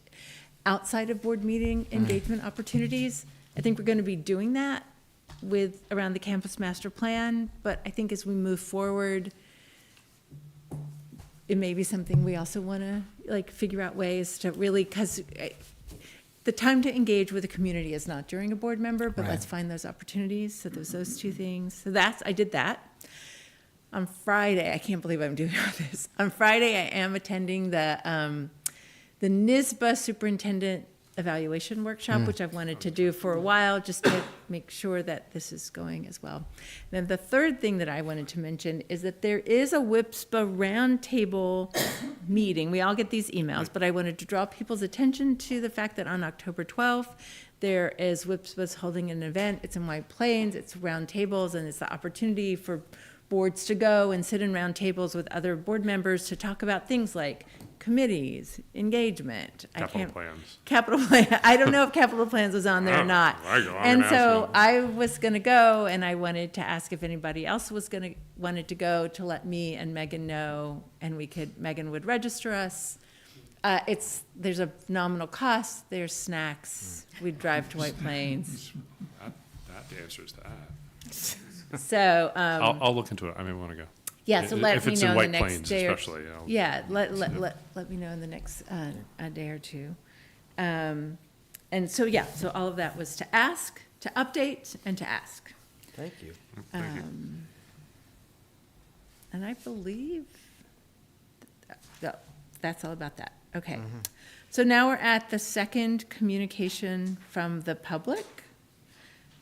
outside of board meeting engagement opportunities. I think we're going to be doing that around the campus master plan, but I think as we move forward, it may be something we also want to figure out ways to really, because the time to engage with the community is not during a board member, but let's find those opportunities. So there's those two things. So I did that. On Friday, I can't believe I'm doing all this. On Friday, I am attending the NISBA Superintendent Evaluation Workshop, which I've wanted to do for a while, just to make sure that this is going as well. Then the third thing that I wanted to mention is that there is a WIPSPA roundtable meeting. We all get these emails, but I wanted to draw people's attention to the fact that on October 12th, there is WIPSPA's holding an event. It's in White Plains. It's roundtables, and it's the opportunity for boards to go and sit in roundtables with other board members to talk about things like committees, engagement. Capital plans. Capital plan. I don't know if capital plans was on there or not. And so I was going to go, and I wanted to ask if anybody else wanted to go, to let me and Megan know, and Megan would register us. There's a nominal cost. There's snacks. We'd drive to White Plains. That answers that. So I'll look into it. I may want to go. Yeah, so let me know in the next Plains day. Especially, let me know in the next a day or two. And so so all of that was to ask, to update, and to ask. Thank you. And I believe that's all about that. Okay. So now we're at the second communication from the public.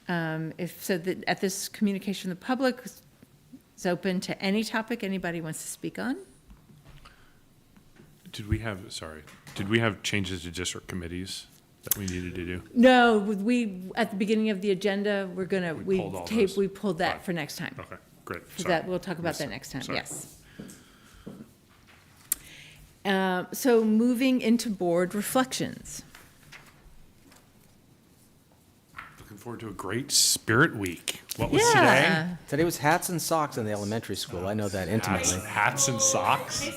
At this communication, the public is open to any topic anybody wants to speak on. Did we have changes to district committees that we needed to do? No, at the beginning of the agenda, we pulled that Fine. for next time. Okay, great. So Sorry. we'll talk about that next time, Sorry. yes. So moving into board reflections. Looking forward to a great Spirit Week. What was today? Today was hats and socks in the elementary school. I know that intimately. Hats and socks.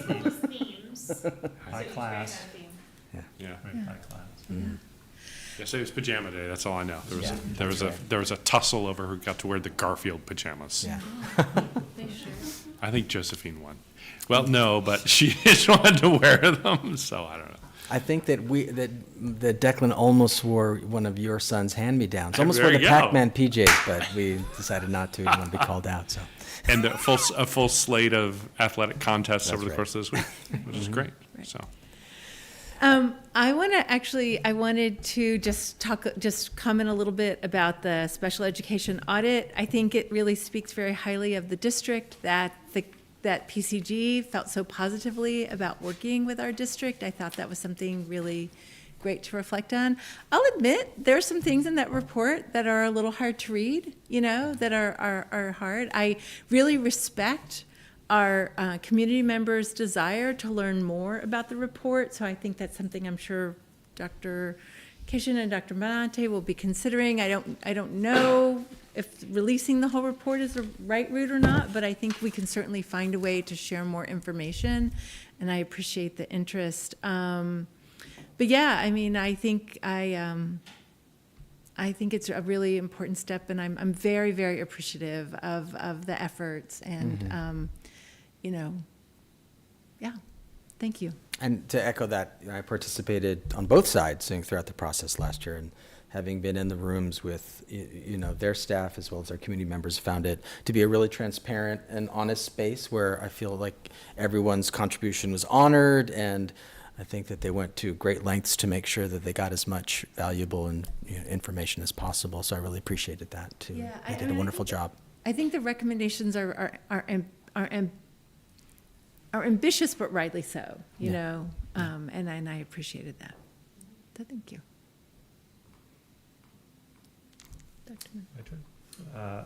High class. Yeah. High class. Yesterday was pajama day. That's all I know. There was a tussle over who got to wear the Garfield pajamas. Yeah. I think Josephine won. Well, no, but she just wanted to wear them, so I don't know. I think that that Declan almost wore one of your son's hand-me-downs. Almost There wore the you go. Pac-Man PJs, but we decided not to. We didn't want to be called out. So. And a full slate of athletic contests That's over the right. course of this week, which is great. So. I wanted to just comment a little bit about the special education audit. I think it really speaks very highly of the district that PCG felt so positively about working with our district. I thought that was something really great to reflect on. I'll admit, there are some things in that report that are a little hard to read, that are hard. I really respect our community members' desire to learn more about the report, so I think that's something I'm sure Dr. Kishin and Dr. Benante will be considering. I don't know if releasing the whole report is the right route or not, but I think we can certainly find a way to share more information, and I appreciate the interest. But yeah, I mean, I think it's a really important step, and I'm very, very appreciative of the efforts, and yeah, thank you. And to echo that, I participated on both sides throughout the process last year, and having been in the rooms with their staff as well as our community members, found it to be a really transparent and honest space where I feel like everyone's contribution was honored, and I think that they went to great lengths to make sure that they got as much valuable and information as possible. So I really appreciated that too. Yeah, they did a wonderful job. I think the recommendations are ambitious, but rightly so. And I appreciated that. So thank you.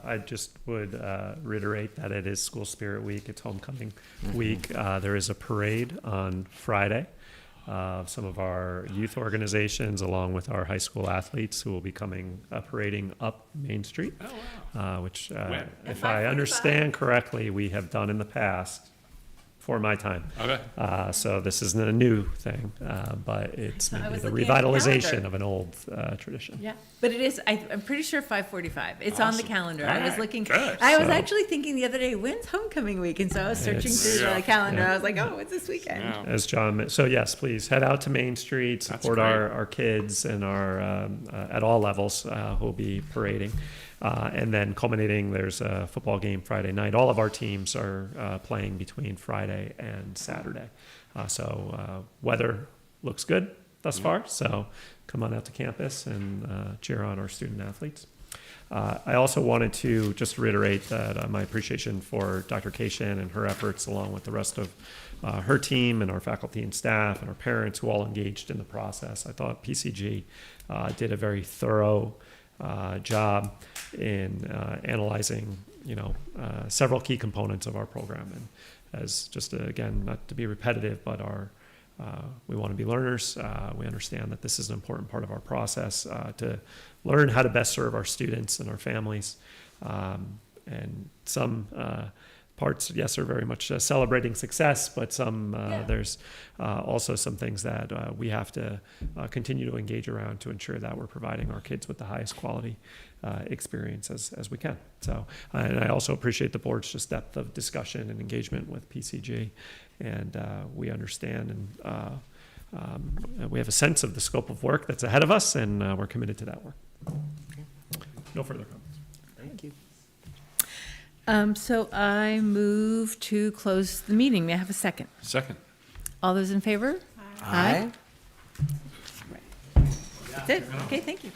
I just would reiterate that it is School Spirit Week. It's homecoming week. There is a parade on Friday. Some of our youth organizations, along with our high school athletes, who will be parading up Main Street, which, if I understand correctly, we have done in the past. For my time. Okay. So this isn't a new thing, but it's maybe the looking at the revitalization calendar. of an old tradition. Yeah, but it is, I'm pretty sure 5:45. It's on the calendar. All I was right, looking, good. I was So- actually thinking the other day, when's homecoming week? And so I was searching It's- through the Yeah. calendar. Yeah. I was like, oh, it's this weekend. Yeah. As John, so yes, please head out to Main Street, support great. our kids and our at all levels who will be parading. And then culminating, there's a football game Friday night. All of our teams are playing between Friday and Saturday. So weather looks good thus far. So come on out to campus and cheer on our student athletes. I also wanted to just reiterate that my appreciation for Dr. Kishin and her efforts, along with the rest of her team and our faculty and staff and our parents who all engaged in the process. I thought PCG did a very thorough job in analyzing, several key components of our program. And as just, again, not to be repetitive, but we want to be learners. We understand that this is an important part of our process to learn how to best serve our students and our families. And some parts, yes, are very much celebrating success, but there's also some things that we have to continue to engage around to ensure that we're providing our kids with the highest quality experience as we can. So, and I also appreciate the board's just depth of discussion and engagement with PCG, and we understand and we have a sense of the scope of work that's ahead of us, and we're committed to that work. No further comments. Thank you. So I move to close the meeting. May I have a second? Second. All those in favor? Aye. That's it. Okay, thank you.